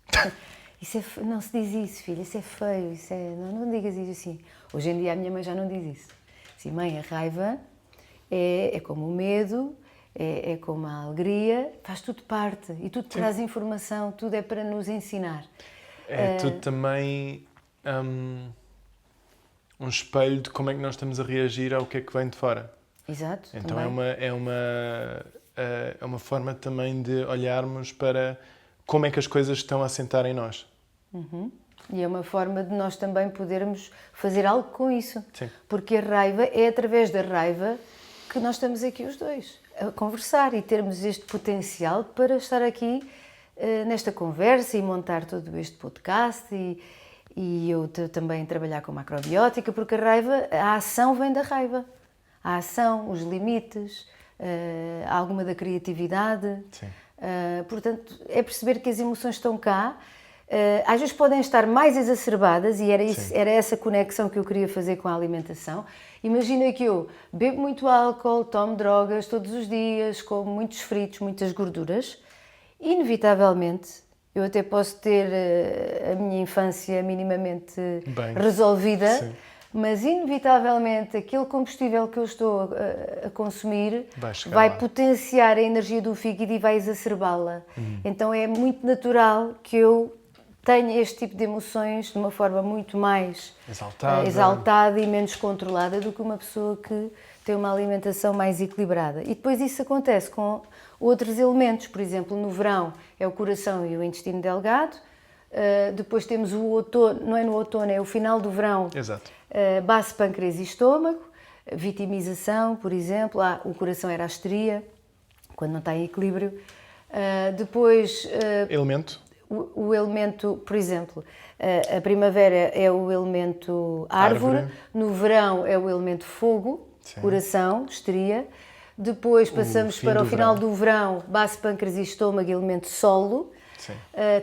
Não se diz isso, filha, isso é feio, não digas isso assim. Hoje em dia a minha mãe já não diz isso. Sim, mãe, a raiva é como o medo, é como a alegria, faz tudo parte e tudo traz informação, tudo é para nos ensinar. É tudo também um espelho de como é que nós estamos a reagir ao que é que vem de fora. Exato. Então também. é uma forma também de olharmos para como é que as coisas estão a assentar em nós. E é uma forma de nós também podermos fazer algo com isso. Sim. Porque a raiva é através da raiva que nós estamos aqui os dois a conversar e termos este potencial para estar aqui nesta conversa e montar todo este podcast e eu também trabalhar com macrobiótica, porque a ação vem da raiva. A ação, os limites, alguma da criatividade. Sim. Portanto, é perceber que as emoções estão cá. Às vezes podem estar mais exacerbadas e era essa conexão que eu queria fazer com a alimentação. Imagina que eu bebo muito álcool, tomo drogas todos os dias, como muitos fritos, muitas gorduras. Inevitavelmente, eu até posso ter a minha infância minimamente resolvida, sim, mas inevitavelmente aquele combustível que eu estou a consumir vai potenciar a energia do fígado e vai exacerbá-la. Então é muito natural que eu tenha este tipo de emoções de uma forma muito mais exaltada e menos controlada do que uma pessoa que tem uma alimentação mais equilibrada. E depois isso acontece com outros elementos, por exemplo, no verão é o coração e o intestino delgado, depois temos o outono, não é no outono, é o final do verão. Exato. Baço, pâncreas e estômago, vitimização, por exemplo, o coração era a estria, quando não está em equilíbrio. Depois... Elemento? O elemento, por exemplo, a primavera é o elemento árvore, no verão é o elemento fogo, sim, coração, estria. Depois passamos para o final do verão, baço, pâncreas e estômago, elemento solo,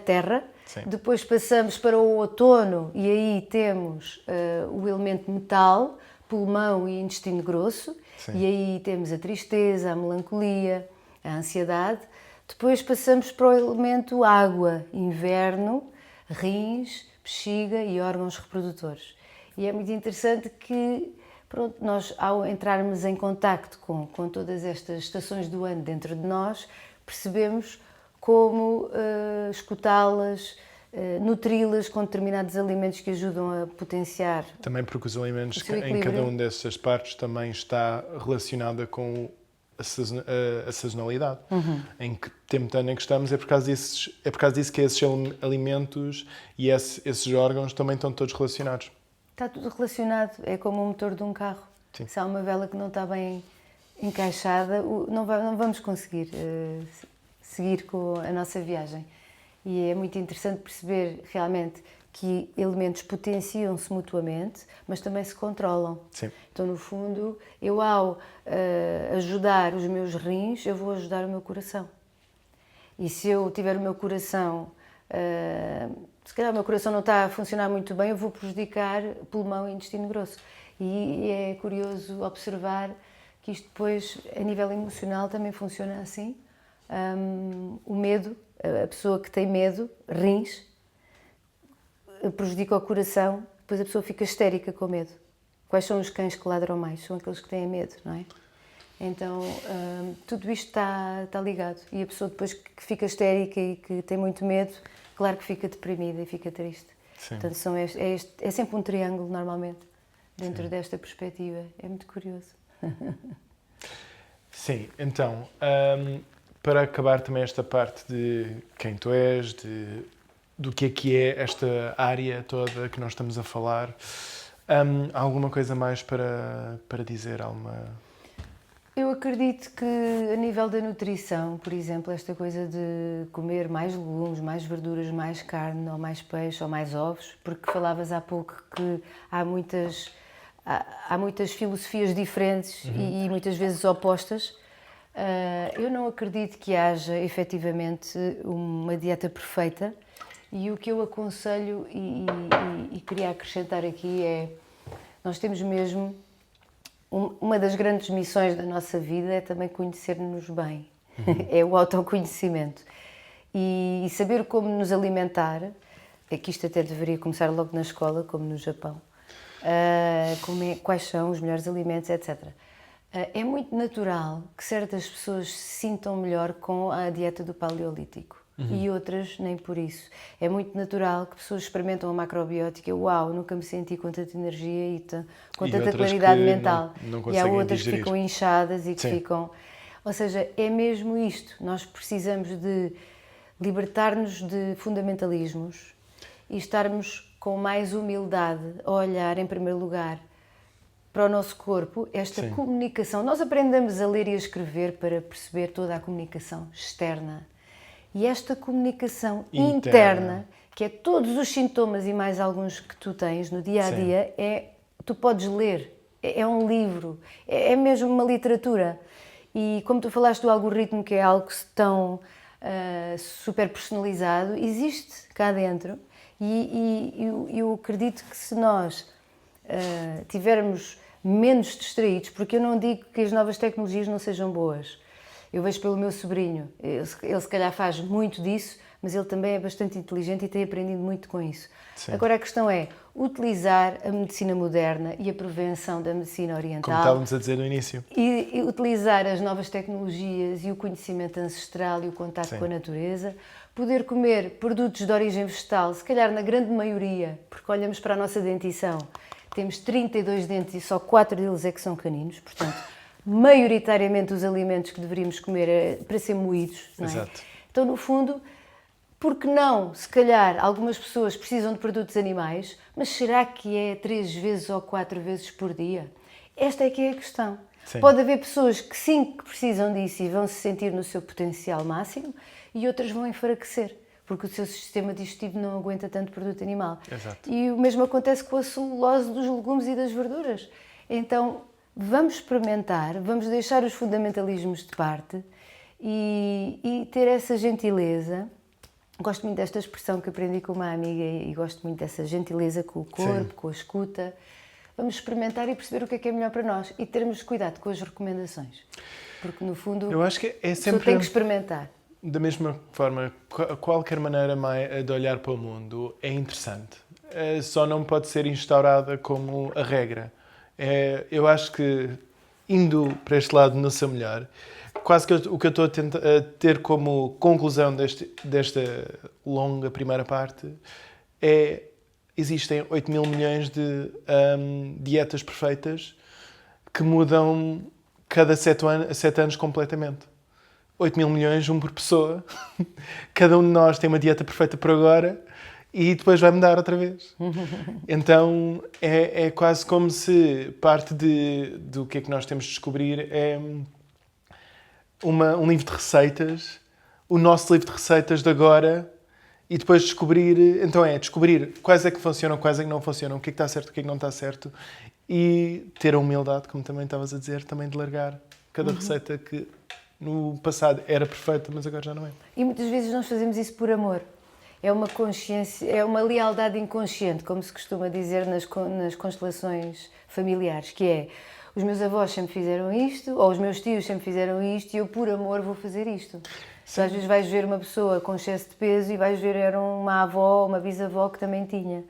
terra. Sim. Depois passamos para o outono e aí temos o elemento metal, pulmão e intestino grosso. Sim. E aí temos a tristeza, a melancolia, a ansiedade. Depois passamos para o elemento água, inverno, rins, bexiga e órgãos reprodutores. E é muito interessante que nós, ao entrarmos em contacto com todas estas estações do ano dentro de nós, percebemos como escutá-las, nutri-las com determinados alimentos que ajudam a potenciar. Também porque os alimentos em cada uma dessas partes também está relacionada com a sazonalidade. Em que tempo de ano é que estamos, é por causa disso que esses alimentos e esses órgãos também estão todos relacionados. Está tudo relacionado, é como o motor de um carro. Sim. Se há uma vela que não está bem encaixada, não vamos conseguir seguir com a nossa viagem. E é muito interessante perceber realmente que elementos potenciam-se mutuamente, mas também se controlam. Sim. Então, no fundo, eu ao ajudar os meus rins, eu vou ajudar o meu coração. E se eu tiver o meu coração, se calhar o meu coração não está a funcionar muito bem, eu vou prejudicar pulmão e intestino grosso. E é curioso observar que isto depois, a nível emocional, também funciona assim. O medo, a pessoa que tem medo, rins, prejudica o coração, depois a pessoa fica histérica com medo. Quais são os cães que ladram mais? São aqueles que têm medo, não é? Então, tudo isto está ligado. E a pessoa depois que fica histérica e que tem muito medo, claro que fica deprimida e fica triste. Sim. Portanto, é sempre um triângulo, normalmente, dentro desta perspectiva. É muito curioso. Sim, então, para acabar também esta parte de quem tu és, do que é esta área toda que nós estamos a falar, há alguma coisa mais para dizer? Eu acredito que a nível da nutrição, por exemplo, esta coisa de comer mais legumes, mais verduras, mais carne, ou mais peixe, ou mais ovos, porque falavas há pouco que há muitas filosofias diferentes e muitas vezes opostas. Eu não acredito que haja efetivamente uma dieta perfeita. E o que eu aconselho e queria acrescentar aqui é, nós temos mesmo uma das grandes missões da nossa vida é também conhecer-nos bem. É o autoconhecimento. E saber como nos alimentar, é que isto até deveria começar logo na escola, como no Japão. Quais são os melhores alimentos, etc. É muito natural que certas pessoas se sintam melhor com a dieta do paleolítico e outras nem por isso. É muito natural que pessoas experimentam a macrobiótica, uau, nunca me senti com tanta energia com tanta claridade mental. Não e há outras digerir. que ficam inchadas e que ficam... Ou seja, é mesmo isto. Nós precisamos de libertar-nos de fundamentalismos e estarmos com mais humildade a olhar, em primeiro lugar, para o nosso corpo, esta comunicação. Nós aprendemos a ler e a escrever para perceber toda a comunicação externa. E esta comunicação interna, que é todos os sintomas e mais alguns que tu tens no dia-a-dia, tu podes ler, é um livro, é mesmo uma literatura. E como tu falaste do algoritmo, que é algo tão super personalizado, existe cá dentro. E eu acredito que se nós tivermos menos distraídos, porque eu não digo que as novas tecnologias não sejam boas. Eu vejo pelo meu sobrinho, ele se calhar faz muito disso, mas ele também é bastante inteligente e tem aprendido muito com isso. Sim. Agora a questão é utilizar a medicina moderna e a prevenção da medicina oriental. Como estávamos a dizer no início. E utilizar as novas tecnologias e o conhecimento ancestral e o contato com a natureza. Poder comer produtos de origem vegetal, se calhar na grande maioria, porque olhamos para a nossa dentição, temos 32 dentes e só 4 deles é que são caninos, portanto, maioritariamente os alimentos que deveríamos comer é para ser moídos, não é? Exato. Então, no fundo, por que não, se calhar, algumas pessoas precisam de produtos animais, mas será que é 3 vezes ou 4 vezes por dia? Esta é que é a questão. Sim. Pode haver pessoas que sim, que precisam disso e vão se sentir no seu potencial máximo, e outras vão enfraquecer, porque o seu sistema digestivo não aguenta tanto produto animal. Exato. E o mesmo acontece com a celulose dos legumes e das verduras. Então, vamos experimentar, vamos deixar os fundamentalismos de parte e ter essa gentileza. Gosto muito desta expressão que aprendi com uma amiga e gosto muito dessa gentileza com o corpo, com a escuta. Vamos experimentar e perceber o que é melhor para nós e termos cuidado com as recomendações. Porque, no fundo, eu acho que é sempre... tem que experimentar. Da mesma forma, qualquer maneira de olhar para o mundo é interessante. Só não pode ser instaurada como a regra. Eu acho que, indo para este lado no seu melhor, quase que o que eu estou a ter como conclusão desta longa primeira parte é: existem 8 mil milhões de dietas perfeitas que mudam cada 7 anos completamente. 8 mil milhões, um por pessoa. Cada um de nós tem uma dieta perfeita por agora e depois vai mudar outra vez. Então, é quase como se parte do que é que nós temos de descobrir é um livro de receitas, o nosso livro de receitas de agora, e depois descobrir quais é que funcionam, quais é que não funcionam, o que é que está certo, o que é que não está certo, e ter a humildade, como também estavas a dizer, também de largar cada receita que no passado era perfeita, mas agora já não é. E muitas vezes nós fazemos isso por amor. É uma consciência, é uma lealdade inconsciente, como se costuma dizer nas constelações familiares, que é: os meus avós sempre fizeram isto, ou os meus tios sempre fizeram isto, e eu por amor vou fazer isto. Então, às vezes vais ver uma pessoa com excesso de peso e vais ver era uma avó, uma bisavó que também tinha.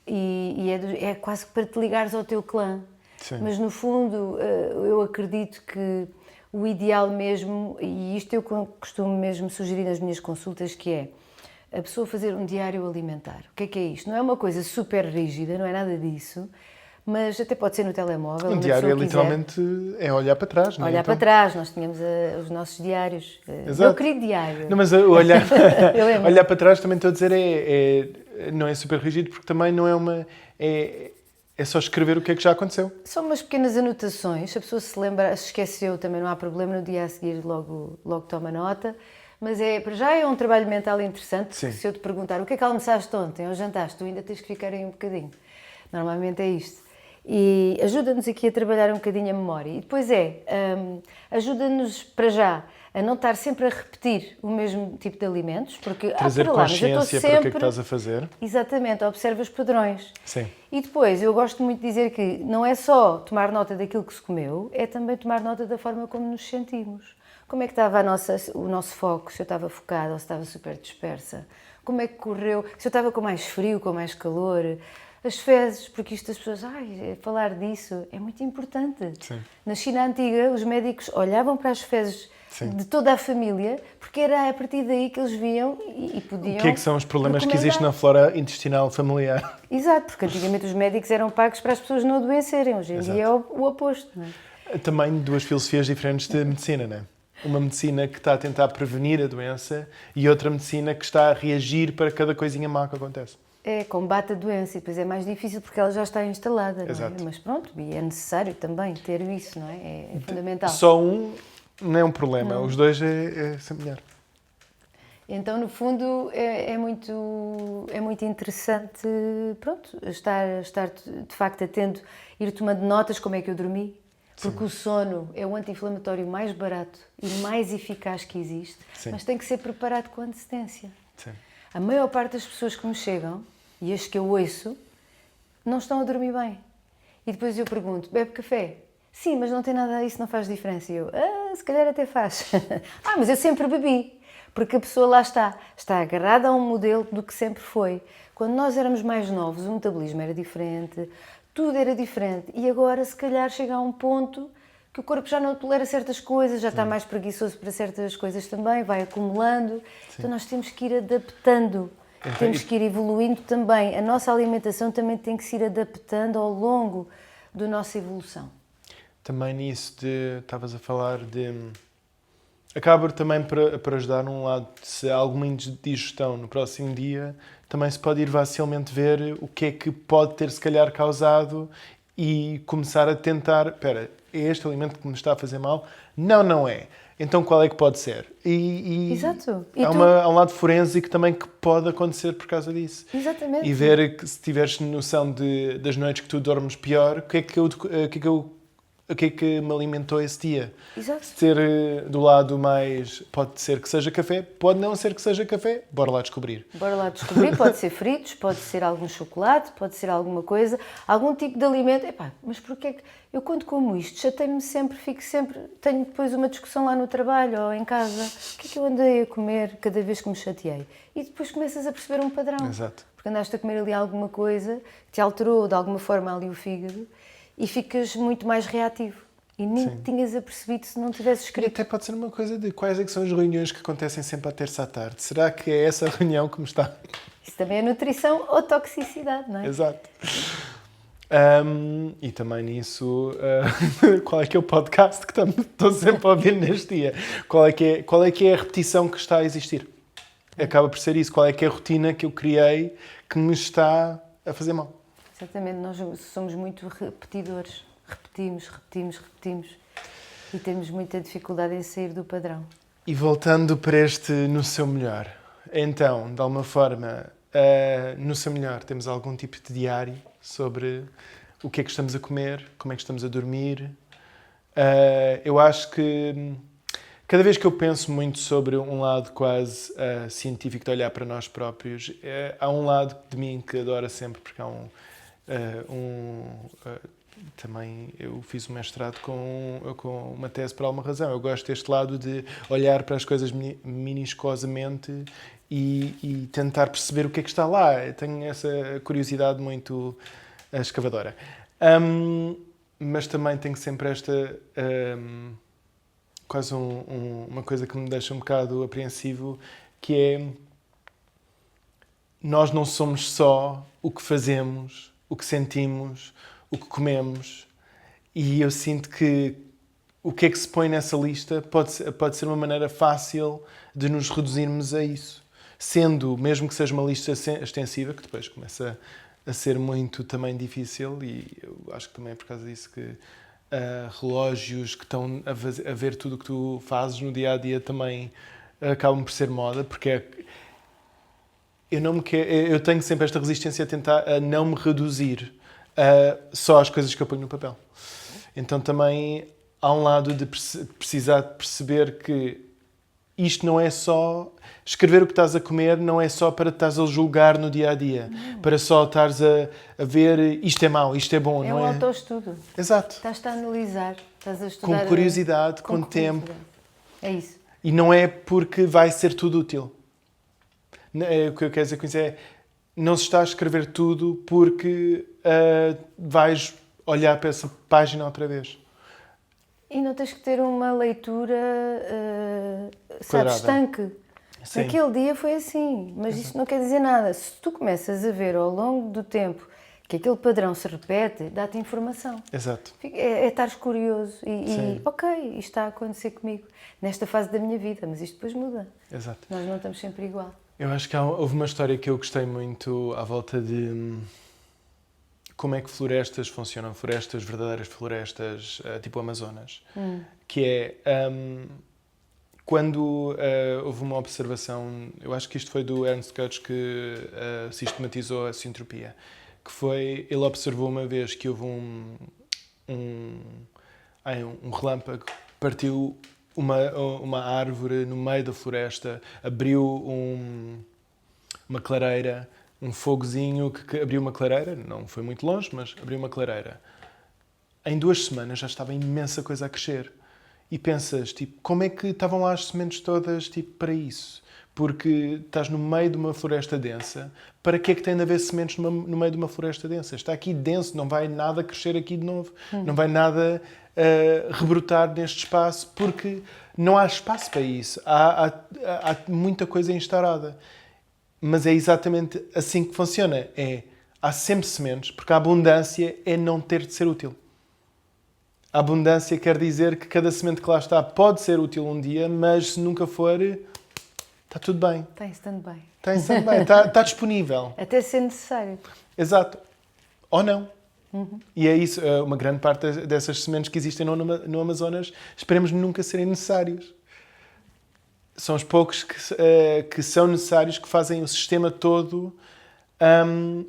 E é quase para te ligares ao teu clã. Sim. Mas no fundo eu acredito que o ideal mesmo, e isto eu costumo mesmo sugerir nas minhas consultas, que é a pessoa fazer um diário alimentar. O que é isto? Não é uma coisa super rígida, não é nada disso, mas até pode ser no telemóvel. Um diário é literalmente olhar para trás, não é? Olhar para trás, nós tínhamos os nossos diários. Exato. Meu querido diário. Não, mas olhar para trás, também estou a dizer, não é super rígido, porque também não é uma... É só escrever o que é que já aconteceu. São umas pequenas anotações, se a pessoa se lembra, se esqueceu também não há problema, no dia a seguir logo toma nota, mas para já é um trabalho mental interessante. Se eu te perguntar o que é que almoçaste ontem ou jantaste, tu ainda tens que ficar aí um bocadinho. Normalmente é isto. E ajuda-nos aqui a trabalhar um bocadinho a memória. E depois ajuda-nos para já a não estar sempre a repetir o mesmo tipo de alimentos, porque trazer consciência para o que é que estás a fazer. Exatamente, observa os padrões. Sim. E depois, eu gosto muito de dizer que não é só tomar nota daquilo que se comeu, é também tomar nota da forma como nos sentimos. Como é que estava o nosso foco, se eu estava focada ou se estava super dispersa. Como é que correu, se eu estava com mais frio, com mais calor. As fezes, porque isto as pessoas, falar disso é muito importante. Sim. Na China Antiga, os médicos olhavam para as fezes de toda a família, porque era a partir daí que eles viam e podiam... O que é que são os problemas que existem na flora intestinal familiar? Exato, porque antigamente os médicos eram pagos para as pessoas não adoecerem, hoje em dia é o oposto. Não é? Também duas filosofias diferentes de medicina, não é? Uma medicina que está a tentar prevenir a doença e outra medicina que está a reagir para cada coisinha má que acontece. Combate a doença e depois é mais difícil porque ela já está instalada, não é? Mas pronto, e é necessário também ter isso, não é? É fundamental. Só um não é um problema, os dois é sempre melhor. Então, no fundo, é muito interessante, pronto, estar de facto atento, ir tomando notas como é que eu dormi, porque o sono é o anti-inflamatório mais barato e mais eficaz que existe, mas tem que ser preparado com antecedência. Sim. A maior parte das pessoas que me chegam, e as que eu ouço, não estão a dormir bem. E depois eu pergunto, bebe café? Sim, mas não tem nada, isso não faz diferença. E eu, se calhar até faz. Mas eu sempre bebi. Porque a pessoa lá está agarrada a um modelo do que sempre foi. Quando nós éramos mais novos, o metabolismo era diferente, tudo era diferente. E agora, se calhar, chega a um ponto que o corpo já não tolera certas coisas, já está mais preguiçoso para certas coisas também, vai acumulando. Então nós temos que ir adaptando, temos que ir evoluindo também. A nossa alimentação também tem que se ir adaptando ao longo da nossa evolução. Também nisso estavas a falar de... Acaba também para ajudar num lado, se há alguma indigestão no próximo dia, também se pode ir facilmente ver o que é que pode ter se calhar causado e começar a tentar, espera, é este alimento que me está a fazer mal? Não é. Então qual é que pode ser? Exato. Há um lado forense também que pode acontecer por causa disso. Exatamente. E ver que se tiveres noção das noites que tu dormes pior, o que é que me alimentou esse dia? Exato. Ser do lado mais... Pode ser que seja café, pode não ser que seja café. Bora lá descobrir. Pode ser fritos, pode ser algum chocolate, pode ser alguma coisa, algum tipo de alimento. Mas porquê é que... Eu quando como isto, chateio-me sempre, tenho depois uma discussão lá no trabalho ou em casa. O que é que eu andei a comer cada vez que me chateei? E depois começas a perceber um padrão. Exato. Porque andaste a comer ali alguma coisa que te alterou de alguma forma ali o fígado e ficas muito mais reativo. E nem tinhas apercebido se não tivesses escrito. E até pode ser uma coisa de quais é que são as reuniões que acontecem sempre à terça à tarde. Será que é essa reunião que me está... Isso também é nutrição ou toxicidade, não é? Exato. E também nisso, qual é que é o podcast que estou sempre a ouvir neste dia? Qual é que é a repetição que está a existir? Acaba por ser isso. Qual é que é a rotina que eu criei que me está a fazer mal? Exatamente. Nós somos muito repetidores. Repetimos. E temos muita dificuldade em sair do padrão. E voltando para este no seu melhor. Então, de alguma forma, no seu melhor, temos algum tipo de diário sobre o que é que estamos a comer, como é que estamos a dormir. Eu acho que cada vez que eu penso muito sobre um lado quase científico de olhar para nós próprios, há um lado de mim que adora sempre, porque há também eu fiz um mestrado com uma tese por alguma razão. Eu gosto deste lado de olhar para as coisas minusculosamente e tentar perceber o que é que está lá. Eu tenho essa curiosidade muito escavadora. Mas também tenho sempre esta... quase uma coisa que me deixa um bocado apreensivo, que é... Nós não somos só o que fazemos, o que sentimos, o que comemos. E eu sinto que o que é que se põe nessa lista pode ser uma maneira fácil de nos reduzirmos a isso. Sendo, mesmo que seja uma lista extensiva, que depois começa a ser muito também difícil, e eu acho que também é por causa disso que relógios que estão a ver tudo o que tu fazes no dia-a-dia também acabam por ser moda, porque eu tenho sempre esta resistência a tentar a não me reduzir só às coisas que eu ponho no papel. Então também há um lado de precisar de perceber que isto não é só... Escrever o que estás a comer não é só para estás a julgar no dia-a-dia. Para só estares a ver isto é mau, isto é bom, É não um é? autoestudo. Exato. Estás-te a analisar, estás a estudar... Com curiosidade, com curiosidade. tempo. É isso. E não é porque vai ser tudo útil. O que eu quero dizer com isso é... Não se está a escrever tudo porque vais olhar para essa página outra vez. E não tens que ter uma leitura, sabes, Quadrada. estanque. Sim. Naquele dia foi assim, mas isto não quer dizer nada. Se tu começas a ver ao longo do tempo que aquele padrão se repete, dá-te informação. Exato. É estares curioso Sim. ok, isto está a acontecer comigo nesta fase da minha vida, mas isto depois muda. Exato. Nós não estamos sempre igual. Eu acho que houve uma história que eu gostei muito à volta de como é que florestas funcionam, florestas, verdadeiras florestas, tipo Amazonas. Que é, quando houve uma observação, eu acho que isto foi do Ernst Kutsch que sistematizou a sintropia, que foi, ele observou uma vez que houve um relâmpago, partiu uma árvore no meio da floresta, abriu uma clareira, um fogozinho que abriu uma clareira, não foi muito longe, mas abriu uma clareira. Em 2 semanas já estava imensa coisa a crescer. E pensas, tipo, como é que estavam lá as sementes todas, tipo, para isso? Porque estás no meio de uma floresta densa, para que é que tem de haver sementes no meio de uma floresta densa? Está aqui denso, não vai nada crescer aqui de novo, não vai nada rebrotar neste espaço, porque não há espaço para isso. Há muita coisa instaurada. Mas é exatamente assim que funciona. Há sempre sementes, porque a abundância é não ter de ser útil. A abundância quer dizer que cada semente que lá está pode ser útil um dia, mas se nunca for, está tudo bem. Está em stand-by. Está em stand-by, está disponível. Até ser necessário. Exato. Ou não. E é isso, uma grande parte dessas sementes que existem no Amazonas, esperemos nunca serem necessários. São os poucos que são necessários, que fazem o sistema todo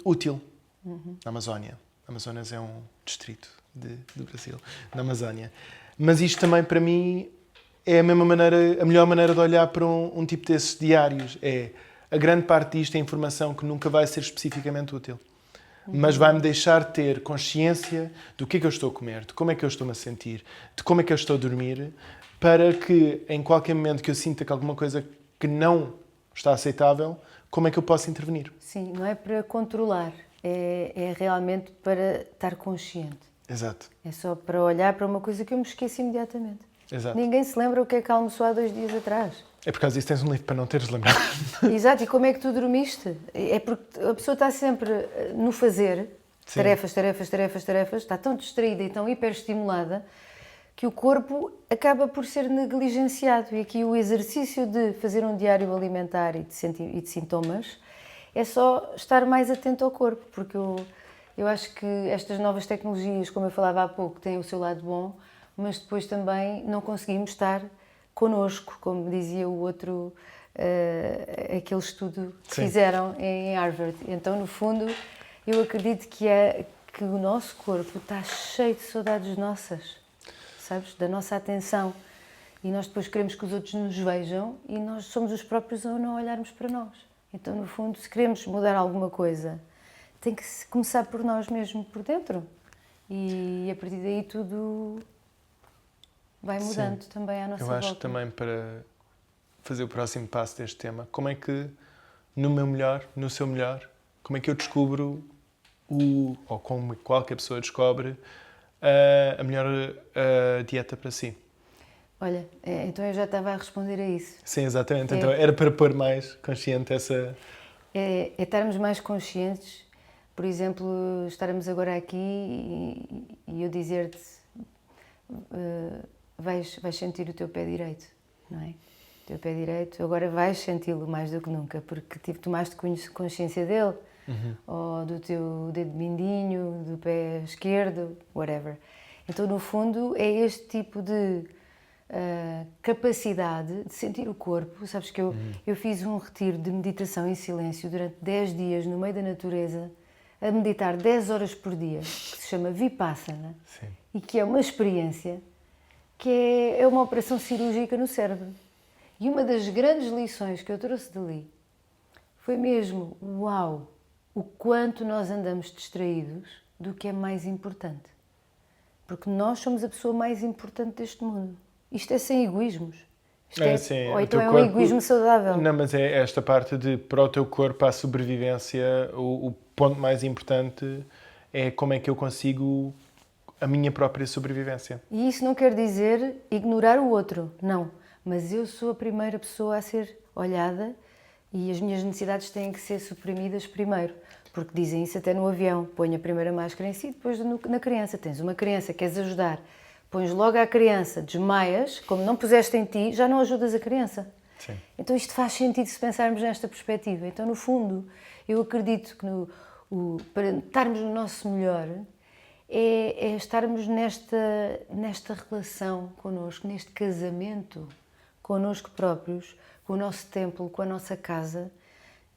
útil. Na Amazónia. Amazonas é um distrito do Brasil, na Amazónia. Mas isto também, para mim, é a melhor maneira de olhar para um tipo desses diários. A grande parte disto é informação que nunca vai ser especificamente útil. Mas vai-me deixar ter consciência do que é que eu estou a comer, de como é que eu estou-me a sentir, de como é que eu estou a dormir, para que, em qualquer momento que eu sinta que alguma coisa que não está aceitável, como é que eu posso intervenir? Sim, não é para controlar, é realmente para estar consciente. Exato. É só para olhar para uma coisa que eu me esqueço imediatamente. Exato. Ninguém se lembra o que é que almoçou há 2 dias atrás. É por causa disso tens um livro para não teres lembrado. Exato, e como é que tu dormiste? É porque a pessoa está sempre no fazer, Sim. tarefas, está tão distraída e tão hiperestimulada que o corpo acaba por ser negligenciado. E aqui o exercício de fazer um diário alimentar e de sintomas é só estar mais atento ao corpo, porque eu acho que estas novas tecnologias, como eu falava há pouco, têm o seu lado bom, mas depois também não conseguimos estar connosco, como dizia o outro, aquele estudo que fizeram em Harvard. Então, no fundo, eu acredito que o nosso corpo está cheio de saudades nossas, sabes? Da nossa atenção. E nós depois queremos que os outros nos vejam e nós somos os próprios a não olharmos para nós. Então, no fundo, se queremos mudar alguma coisa, tem que começar por nós mesmos, por dentro. E a partir daí tudo vai mudando. Sim. Também à nossa volta. Eu acho que também, para fazer o próximo passo deste tema, como é que no seu melhor, como é que eu descubro ou como qualquer pessoa descobre a melhor dieta para si? Olha, então eu já estava a responder a isso. Sim, exatamente. Então era para pôr mais consciente essa... É estarmos mais conscientes, por exemplo, estarmos agora aqui e eu dizer-te vais sentir o teu pé direito, não é? O teu pé direito, agora vais senti-lo mais do que nunca, porque tomaste consciência dele, ou do teu dedo mindinho, do pé esquerdo, whatever. Então, no fundo, é este tipo de capacidade de sentir o corpo. Sabes que eu fiz um retiro de meditação em silêncio durante 10 dias no meio da natureza, a meditar 10 horas por dia, que se chama Vipassana. Sim. E que é uma experiência que é uma operação cirúrgica no cérebro. E uma das grandes lições que eu trouxe dali foi mesmo, uau, o quanto nós andamos distraídos do que é mais importante. Porque nós somos a pessoa mais importante deste mundo. Isto é sem egoísmos. Sim, ou então é um egoísmo saudável. Não, mas é esta parte de, para o teu corpo, a sobrevivência, o ponto mais importante é como é que eu consigo a minha própria sobrevivência. E isso não quer dizer ignorar o outro, não. Mas eu sou a primeira pessoa a ser olhada e as minhas necessidades têm que ser suprimidas primeiro. Porque dizem isso até no avião. Põe a primeira máscara em si, depois na criança. Tens uma criança, queres ajudar. Pões logo à criança, desmaias, como não puseste em ti, já não ajudas a criança. Sim. Então isto faz sentido se pensarmos nesta perspectiva. Então, no fundo, eu acredito que para estarmos no nosso melhor é estarmos nesta relação connosco, neste casamento connosco próprios, com o nosso templo, com a nossa casa,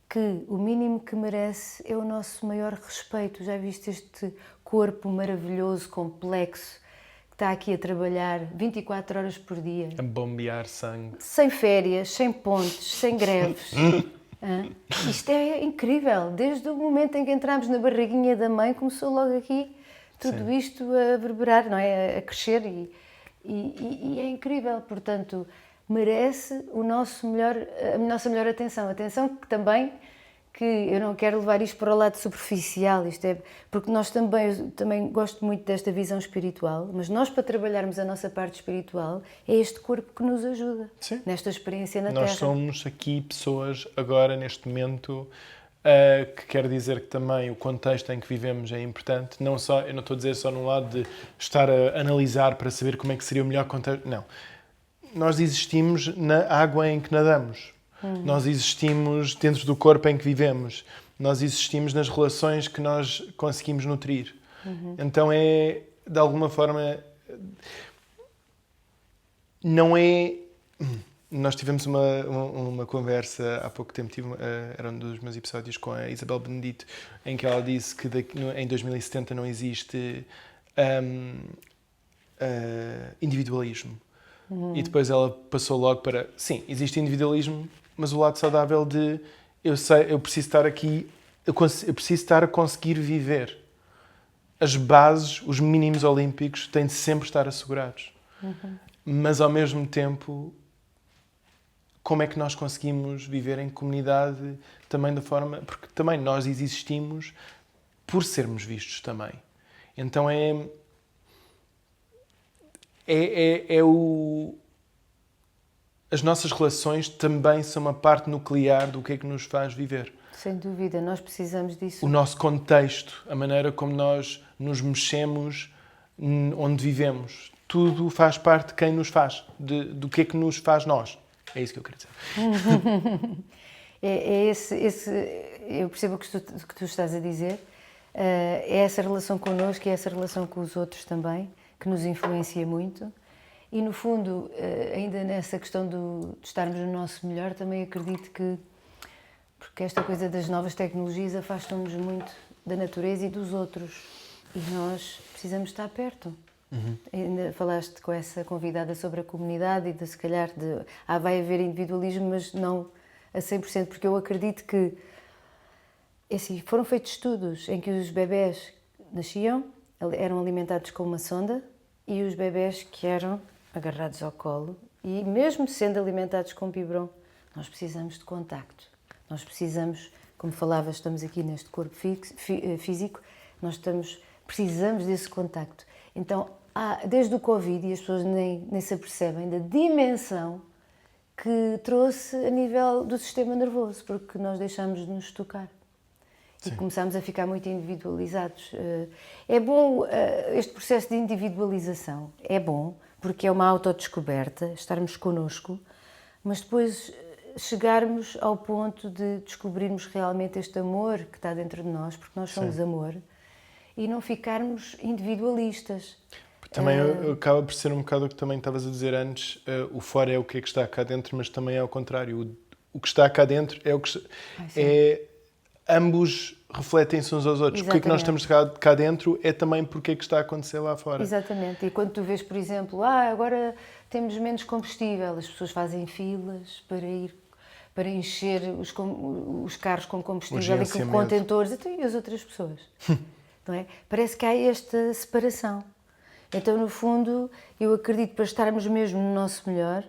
que o mínimo que merece é o nosso maior respeito. Já viste este corpo maravilhoso, complexo, que está aqui a trabalhar 24 horas por dia. A bombear sangue. Sem férias, sem pontes, sem greves. Isto é incrível. Desde o momento em que entramos na barriguinha da mãe, começou logo aqui tudo isto a reverberar, não é? A crescer e é incrível. Portanto, merece a nossa melhor atenção. Atenção que também, que eu não quero levar isto para o lado superficial, isto é, porque eu também gosto muito desta visão espiritual, mas nós, para trabalharmos a nossa parte espiritual, é este corpo que nos ajuda. Sim. Nesta experiência na Terra. Nós somos aqui pessoas, agora, neste momento, que quer dizer que também o contexto em que vivemos é importante. Eu não estou a dizer só num lado de estar a analisar para saber como é que seria o melhor contexto. Não. Nós existimos na água em que nadamos. Nós existimos dentro do corpo em que vivemos. Nós existimos nas relações que nós conseguimos nutrir. Então é, de alguma forma, não é... Nós tivemos uma conversa há pouco tempo, era um dos meus episódios com a Isabel Benedito, em que ela disse que em 2070 não existe individualismo. E depois ela passou logo para... Sim, existe individualismo, mas o lado saudável de... Eu preciso estar aqui... Eu preciso estar a conseguir viver. As bases, os mínimos olímpicos, têm de sempre estar assegurados. Mas, ao mesmo tempo, como é que nós conseguimos viver em comunidade também da forma... Porque também nós existimos por sermos vistos também. Então as nossas relações também são uma parte nuclear do que é que nos faz viver. Sem dúvida, nós precisamos disso. O nosso contexto, a maneira como nós nos mexemos, onde vivemos, tudo faz parte de quem nos faz, do que é que nos faz nós. É isso que eu quero dizer. Eu percebo o que tu estás a dizer. É essa relação connosco e essa relação com os outros também, que nos influencia muito. E, no fundo, ainda nessa questão de estarmos no nosso melhor, também acredito que, porque esta coisa das novas tecnologias afastam-nos muito da natureza e dos outros. E nós precisamos estar perto. Ainda falaste com essa convidada sobre a comunidade e se calhar vai haver individualismo, mas não a 100%, porque eu acredito que assim, foram feitos estudos em que os bebés nasciam, eram alimentados com uma sonda, e os bebés que eram agarrados ao colo, e mesmo sendo alimentados com biberon, nós precisamos de contacto. Nós precisamos, como falavas, estamos aqui neste corpo físico, precisamos desse contacto. Então, desde o Covid, e as pessoas nem se apercebem da dimensão que trouxe a nível do sistema nervoso, porque nós deixamos de nos tocar. Sim. E começamos a ficar muito individualizados. É bom este processo de individualização, é bom, porque é uma autodescoberta, estarmos connosco, mas depois chegarmos ao ponto de descobrirmos realmente este amor que está dentro de nós, porque nós somos amor, e não ficarmos individualistas. Também acaba por ser um bocado o que também estavas a dizer antes, o fora é o que está cá dentro, mas também é ao contrário. O que está cá dentro é o que... ambos refletem-se uns aos outros. Exatamente. Porque é que nós estamos cá dentro é também porque é que está a acontecer lá fora. Exatamente. E quando tu vês, por exemplo, agora temos menos combustível. As pessoas fazem filas para encher os carros com combustível e com contentores. Então, e as outras pessoas? Não é? Parece que há esta separação. Então, no fundo, eu acredito que para estarmos mesmo no nosso melhor,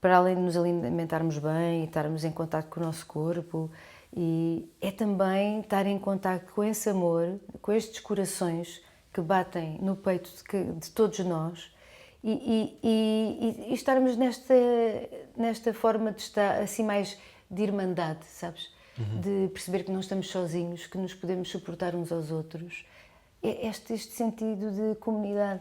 para além de nos alimentarmos bem e estarmos em contacto com o nosso corpo, e é também estar em contacto com esse amor, com estes corações que batem no peito de todos nós e estarmos nesta forma de estar assim mais de irmandade, sabes? De perceber que não estamos sozinhos, que nos podemos suportar uns aos outros. É este sentido de comunidade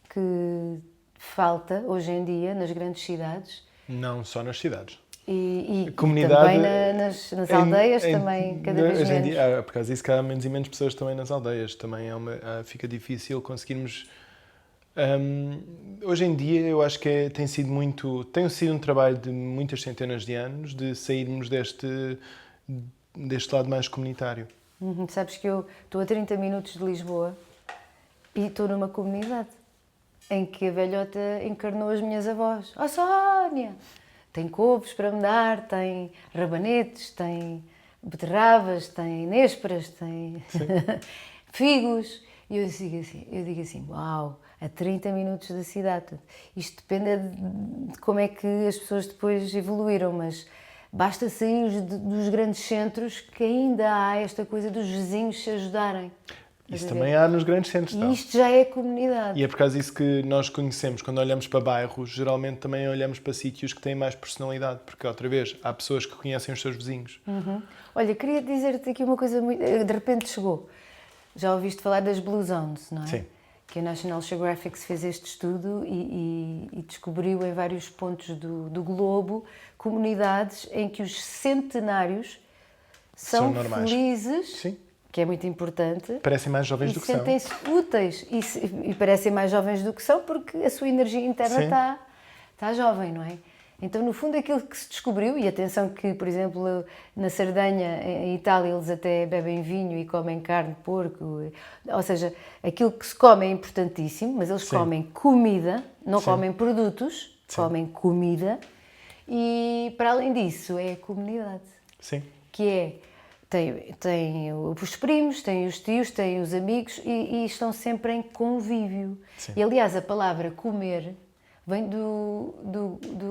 que falta hoje em dia nas grandes cidades. Não só nas cidades. E comunidade também nas aldeias também, cada vez menos. Dia, por causa disso, cada menos e menos pessoas também nas aldeias. Também fica difícil conseguirmos... hoje em dia, eu acho que tem sido um trabalho de muitas centenas de anos de sairmos deste lado mais comunitário. Sabes que eu estou a 30 minutos de Lisboa e estou numa comunidade em que a velhota encarnou as minhas avós. Oh, Sónia! Tem couves para me dar, tem rabanetes, tem beterrabas, tem nésperas, tem figos. E eu digo assim, uau, a 30 minutos da cidade. Isto depende de como é que as pessoas depois evoluíram, mas basta sair dos grandes centros que ainda há esta coisa dos vizinhos se ajudarem. Isso também há nos grandes centros. E isto já é comunidade. E é por causa disso que nós conhecemos, quando olhamos para bairros, geralmente também olhamos para sítios que têm mais personalidade, porque, outra vez, há pessoas que conhecem os seus vizinhos. Olha, queria dizer-te aqui uma coisa muito... De repente chegou. Já ouviste falar das Blue Zones, não é? Sim. Que a National Geographic fez este estudo e descobriu em vários pontos do globo comunidades em que os centenários são felizes... Sim. Que é muito importante. Parecem mais jovens do que são. Sentem-se úteis e parecem mais jovens do que são porque a sua energia interna está jovem, não é? Então, no fundo, aquilo que se descobriu, e atenção que, por exemplo, na Sardenha, em Itália, eles até bebem vinho e comem carne de porco, ou seja, aquilo que se come é importantíssimo, mas eles comem comida, não comem produtos, comem comida, e, para além disso, é a comunidade. Sim. Que é... Tem os primos, tem os tios, tem os amigos e estão sempre em convívio. Sim. E, aliás, a palavra comer vem do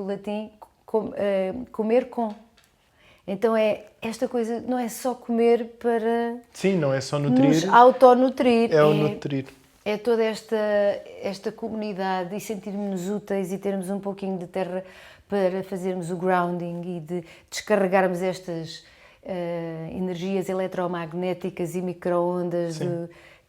latim comer com. Então, esta coisa não é só comer para... Sim, não é só nutrir. Nos autonutrir. É o nutrir. É toda esta comunidade e sentirmos-nos úteis e termos um pouquinho de terra para fazermos o grounding e de descarregarmos estas... energias eletromagnéticas e micro-ondas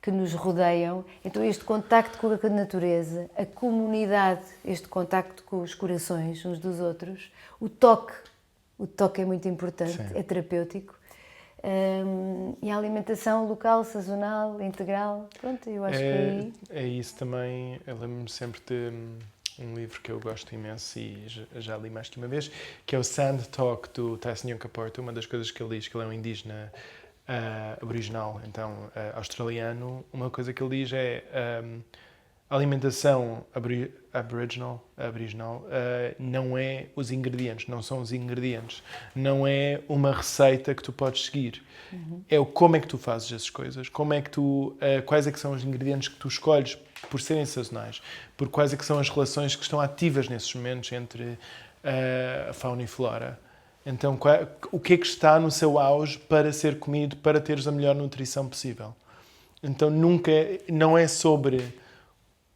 que nos rodeiam. Então, este contacto com a natureza, a comunidade, este contacto com os corações uns dos outros, o toque é muito importante, é terapêutico. E a alimentação local, sazonal, integral, pronto, eu acho que aí... É isso também, eu lembro-me sempre de... um livro que eu gosto imenso e já li mais que uma vez, que é o Sand Talk, do Tyson Yunkaporta. Uma das coisas que ele diz, que ele é um indígena aboriginal, então australiano, uma coisa que ele diz é a alimentação aboriginal não é os ingredientes, não são os ingredientes, não é uma receita que tu podes seguir. É o como é que tu fazes essas coisas, como é que quais é que são os ingredientes que tu escolhes por serem sazonais, por quais é que são as relações que estão ativas nesses momentos entre a fauna e flora. Então, o que é que está no seu auge para ser comido, para teres a melhor nutrição possível. Então, não é sobre...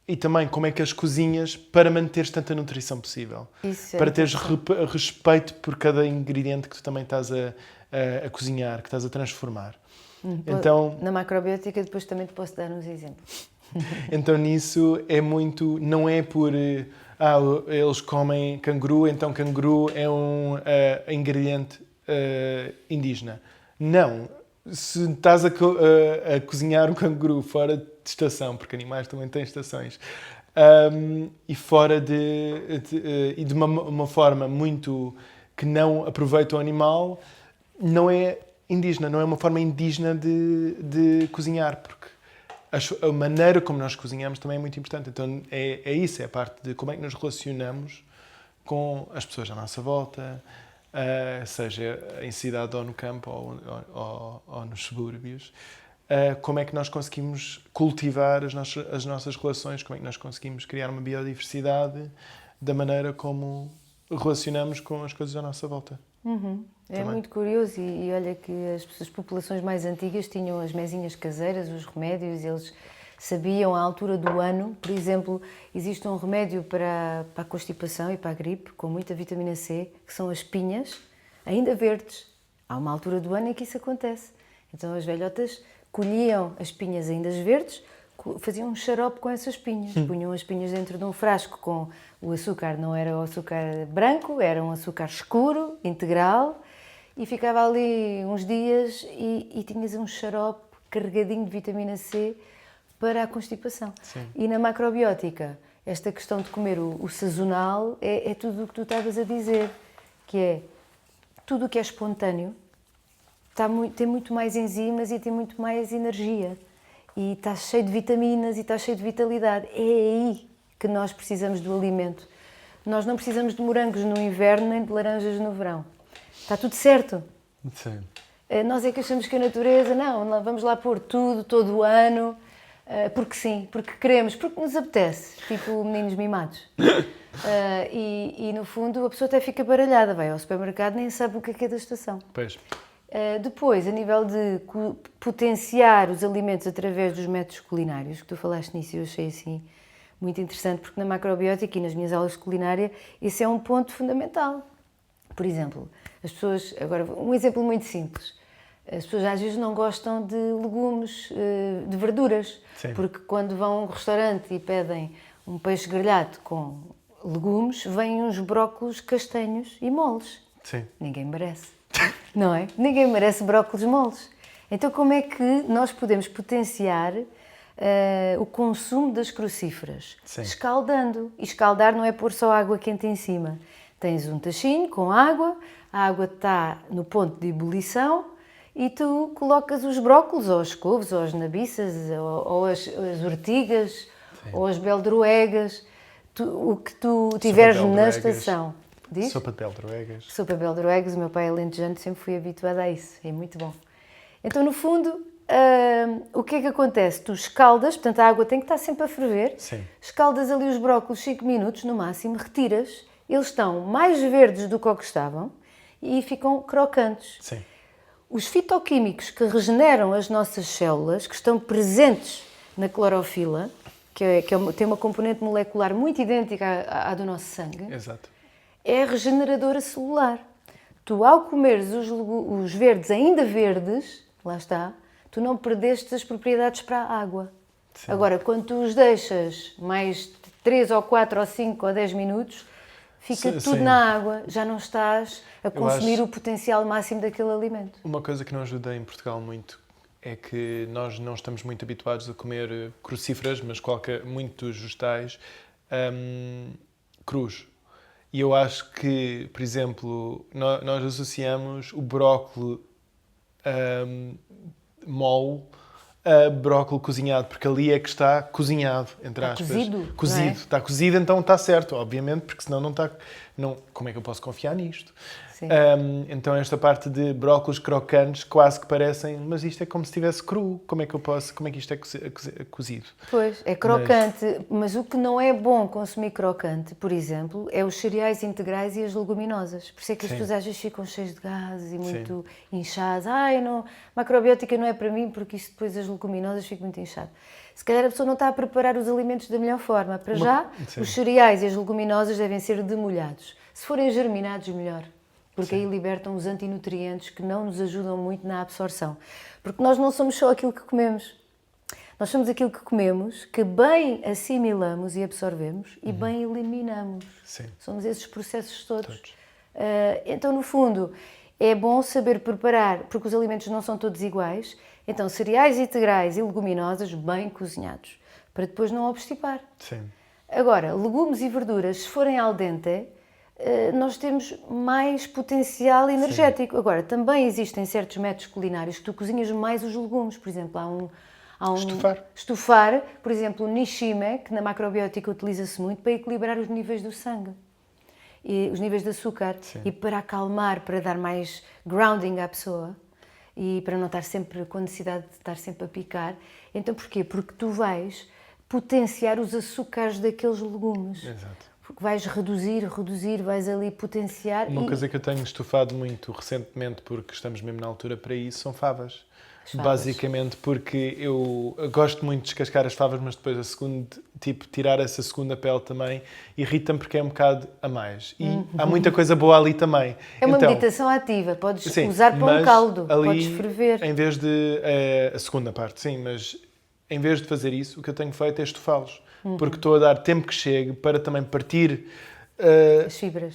E também como é que as cozinhas para manteres tanta nutrição possível. Para teres respeito por cada ingrediente que tu também estás a cozinhar, que estás a transformar. Então, na macrobiótica, depois também te posso dar uns exemplos. Então nisso é muito, não é por eles comem canguru, então canguru é um ingrediente indígena. Não, se estás a cozinhar um canguru fora de estação, porque animais também têm estações, e fora e de uma forma muito que não aproveita o animal, não é indígena, não é uma forma indígena de cozinhar, porque a maneira como nós cozinhamos também é muito importante. Então é isso, é a parte de como é que nos relacionamos com as pessoas à nossa volta, seja em cidade ou no campo ou nos subúrbios. Como é que nós conseguimos cultivar as nossas relações, como é que nós conseguimos criar uma biodiversidade da maneira como relacionamos com as coisas à nossa volta. É muito curioso e olha que as populações mais antigas tinham as mesinhas caseiras, os remédios, eles sabiam a altura do ano, por exemplo, existe um remédio para a constipação e para a gripe, com muita vitamina C, que são as pinhas, ainda verdes. Há uma altura do ano em que isso acontece. Então as velhotas colhiam as pinhas ainda verdes, faziam um xarope com essas pinhas, punham as pinhas dentro de um frasco com o açúcar, não era o açúcar branco, era um açúcar escuro, integral, e ficava ali uns dias e tinhas um xarope carregadinho de vitamina C para a constipação. Sim. E na macrobiótica, esta questão de comer o sazonal é tudo o que tu estavas a dizer, que é tudo o que é espontâneo, tem muito mais enzimas e tem muito mais energia. E está cheio de vitaminas e está cheio de vitalidade. É aí que nós precisamos do alimento. Nós não precisamos de morangos no inverno nem de laranjas no verão. Está tudo certo. Sim. Nós é que achamos que a natureza, não, vamos lá pôr tudo, todo o ano, porque sim, porque queremos, porque nos apetece, tipo meninos mimados. E no fundo a pessoa até fica baralhada, vai ao supermercado nem sabe o que é da estação. Pois. Depois, a nível de potenciar os alimentos através dos métodos culinários, que tu falaste nisso, eu achei assim muito interessante, porque na macrobiótica e nas minhas aulas de culinária, esse é um ponto fundamental. Por exemplo, as pessoas, agora um exemplo muito simples, as pessoas às vezes não gostam de legumes, de verduras, Sim. porque quando vão a um restaurante e pedem um peixe grelhado com legumes, vêm uns brócolos castanhos e moles. Sim. Ninguém merece. Não é? Ninguém merece brócolos moles. Então, como é que nós podemos potenciar o consumo das crucíferas? Sim. Escaldando. E escaldar não é pôr só água quente em cima. Tens um tachinho com água, a água está no ponto de ebulição e tu colocas os brócolos, ou as couves, ou as nabiças, ou as ortigas, sim, ou as beldroegas, o que tu tiveres na estação. Diz? Sopa de beldroegas. Sopa de beldroegas, o meu pai é alentejano, sempre fui habituada a isso, é muito bom. Então, no fundo, o que é que acontece? Tu escaldas, portanto a água tem que estar sempre a ferver, sim, escaldas ali os brócolos 5 minutos no máximo, retiras, eles estão mais verdes do que o que estavam e ficam crocantes. Sim. Os fitoquímicos que regeneram as nossas células, que estão presentes na clorofila, tem uma componente molecular muito idêntica à do nosso sangue, exato, é regeneradora celular. Tu, ao comeres os verdes ainda verdes, lá está, tu não perdeste as propriedades para a água. Sim. Agora, quando tu os deixas mais 3 ou 4 ou 5 ou 10 minutos, fica tudo sim, na água, já não estás a consumir o potencial máximo daquele alimento. Uma coisa que não ajuda em Portugal muito é que nós não estamos muito habituados a comer crucíferas, mas muitos vegetais crus. E eu acho que, por exemplo, nós associamos o brócolo mole a brócolo cozinhado, porque ali é que está cozinhado, entre aspas. Cozido. Cozido. Não é? Está cozido, então está certo, obviamente, porque senão não está... como é que eu posso confiar nisto? Então esta parte de brócolos crocantes quase que parecem, mas isto é como se estivesse cru, como é que isto é cozido? Pois, é crocante, mas o que não é bom consumir crocante, por exemplo, é os cereais integrais e as leguminosas. Por isso é que as pessoas às vezes ficam cheias de gases e muito inchadas. Macrobiótica não é para mim porque isto depois as leguminosas ficam muito inchadas. Se calhar a pessoa não está a preparar os alimentos da melhor forma. Para já, os cereais e as leguminosas devem ser demolhados. Se forem germinados, melhor. Porque aí libertam os antinutrientes que não nos ajudam muito na absorção. Porque nós não somos só aquilo que comemos. Nós somos aquilo que comemos, que bem assimilamos e absorvemos e bem eliminamos. Sim. Somos esses processos todos. Então, no fundo, é bom saber preparar, porque os alimentos não são todos iguais. Então, cereais integrais e leguminosas bem cozinhados, para depois não obstipar. Sim. Agora, legumes e verduras, se forem al dente, nós temos mais potencial energético. Sim. Agora, também existem certos métodos culinários que tu cozinhas mais os legumes. Por exemplo, Há Estufar, por exemplo, o nishime, que na macrobiótica utiliza-se muito para equilibrar os níveis do sangue, e os níveis de açúcar, sim, e para acalmar, para dar mais grounding à pessoa e para não estar sempre com a necessidade de estar sempre a picar. Então porquê? Porque tu vais potenciar os açúcares daqueles legumes. exato. Porque vais reduzir, vais ali potenciar. Uma coisa que eu tenho estufado muito recentemente, porque estamos mesmo na altura para isso, são favas. Basicamente porque eu gosto muito de descascar as favas, mas depois tirar essa segunda pele também irrita-me porque é um bocado a mais. E há muita coisa boa ali também. É uma meditação ativa, podes usar para um caldo, ali, podes ferver. Em vez de... a segunda parte, sim, mas em vez de fazer isso, o que eu tenho feito é estufá-los. Porque estou a dar tempo que chegue para também partir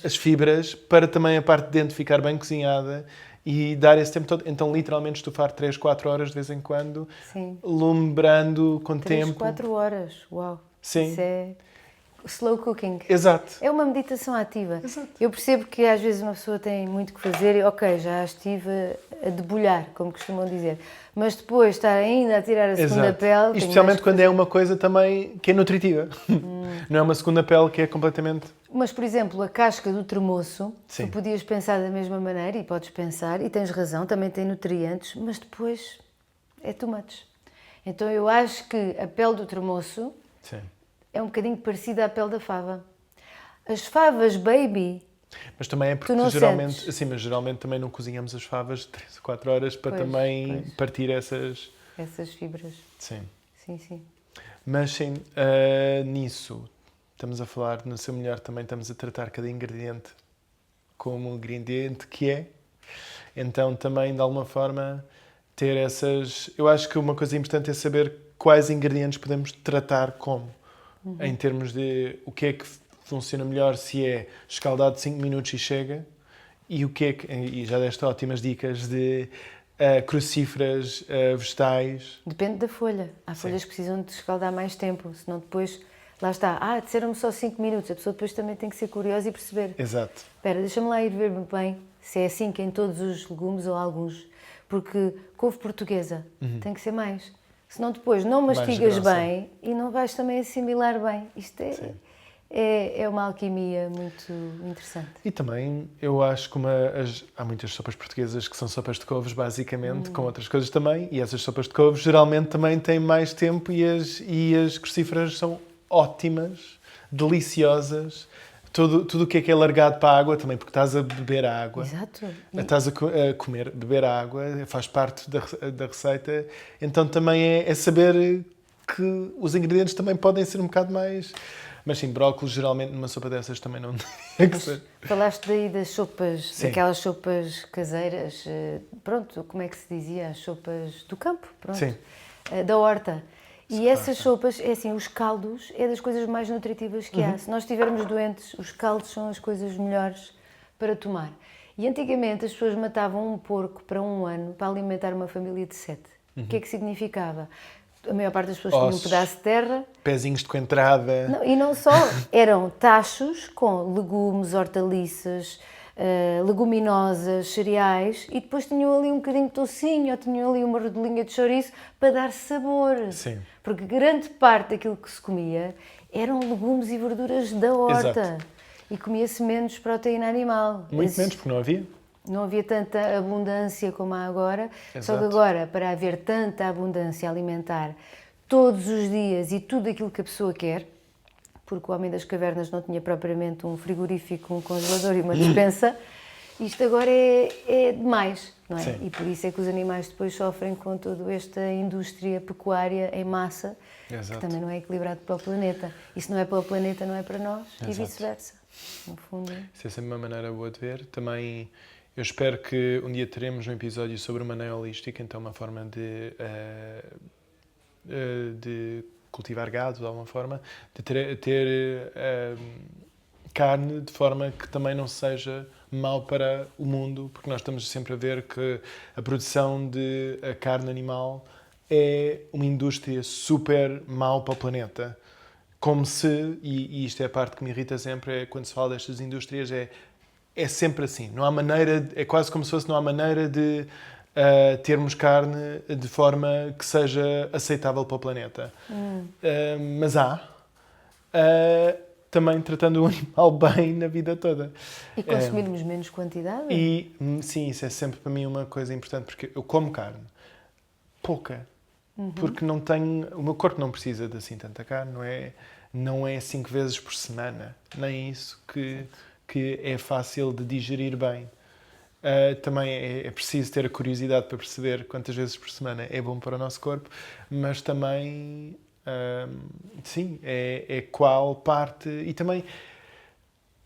as fibras, para também a parte de dentro ficar bem cozinhada e dar esse tempo todo. Então, literalmente, estufar 3, 4 horas de vez em quando, sim, lumbrando com 3, tempo. 4 horas, uau. Sim. Isso é slow cooking. Exato. É uma meditação ativa. Exato. Eu percebo que às vezes uma pessoa tem muito que fazer e, ok, já estive a debulhar, como costumam dizer. Mas depois estar ainda a tirar a segunda pele... Especialmente quando é uma coisa também que é nutritiva. Não é uma segunda pele que é completamente... Mas, por exemplo, a casca do tremoço, sim, tu podias pensar da mesma maneira, e podes pensar, e tens razão, também tem nutrientes, mas depois é too much. Então eu acho que a pele do tremoço sim, é um bocadinho parecida à pele da fava. As favas baby... Mas também é porque geralmente, assim, mas geralmente também não cozinhamos as favas 3 ou 4 horas para também partir essas fibras. Sim. Sim, sim. Mas sim, nisso estamos a falar, no Seu Melhor também estamos a tratar cada ingrediente como um ingrediente que é. Então também, de alguma forma, ter essas... Eu acho que uma coisa importante é saber quais ingredientes podemos tratar como. Em termos de o que é que funciona melhor, se é escaldado 5 minutos e chega, e o que é que... E já deste ótimas dicas de crucíferas, vegetais... Depende da folha. Há folhas que precisam de escaldar mais tempo, senão depois... Lá está, disseram-me só 5 minutos, a pessoa depois também tem que ser curiosa e perceber. Exato. Espera, deixa-me lá ir ver bem se é assim que em todos os legumes ou alguns, porque couve portuguesa tem que ser mais. Senão depois não mastigas bem e não vais também assimilar bem. Isto é uma alquimia muito interessante. E também, eu acho que há muitas sopas portuguesas que são sopas de couves, basicamente, com outras coisas também, e essas sopas de couves geralmente também têm mais tempo e as crucíferas são ótimas, deliciosas. Tudo o que é largado para a água também, porque estás a beber a água. Exato. Estás a beber a água, faz parte da receita. Então também é saber que os ingredientes também podem ser um bocado mais... Mas sim, brócolis geralmente numa sopa dessas também não tem que ser. Falaste daí das sopas, sim, daquelas sopas caseiras, pronto, como é que se dizia? As sopas do campo, pronto. Sim. Da horta. E essas sopas, é assim, os caldos é das coisas mais nutritivas que há. Se nós estivermos doentes, os caldos são as coisas melhores para tomar. E antigamente as pessoas matavam um porco para 1 ano para alimentar uma família de 7. O que é que significava? A maior parte das pessoas tinha um pedaço de terra. Pezinhos de coentrada. Não, e não só, eram tachos com legumes, hortaliças, leguminosas, cereais, e depois tinham ali um bocadinho de toucinho, ou tinham ali uma rodelinha de chouriço para dar sabor. Sim. Porque grande parte daquilo que se comia eram legumes e verduras da horta. Exato. E comia-se menos proteína animal. Muito menos, porque não havia. Não havia tanta abundância como há agora. Exato. Só que agora, para haver tanta abundância alimentar todos os dias e tudo aquilo que a pessoa quer, porque o homem das cavernas não tinha propriamente um frigorífico, um congelador e uma despensa, isto agora é demais, não é? Sim. E por isso é que os animais depois sofrem com toda esta indústria pecuária em massa, Exato. que também não é equilibrado para o planeta. E se não é para o planeta, não é para nós. Exato. E vice-versa. No fundo. Isso é sempre uma maneira boa de ver. Também eu espero que um dia teremos um episódio sobre o maneio holístico, então uma forma de cultivar gado, de alguma forma, de ter carne de forma que também não seja mau para o mundo, porque nós estamos sempre a ver que a produção de carne animal é uma indústria super mau para o planeta. Como se, e isto é a parte que me irrita sempre, é quando se fala destas indústrias, é sempre assim. Não há maneira, é quase como se fosse não há maneira de termos carne de forma que seja aceitável para o planeta. Mas há, também tratando o animal bem na vida toda. E consumirmos menos quantidade? E sim, isso é sempre para mim uma coisa importante, porque eu como carne, pouca, porque não tenho, o meu corpo não precisa de assim tanta carne, não é 5 vezes por semana, nem isso que é fácil de digerir bem. Também é preciso ter a curiosidade para perceber quantas vezes por semana é bom para o nosso corpo, mas também, sim, é qual parte. E também,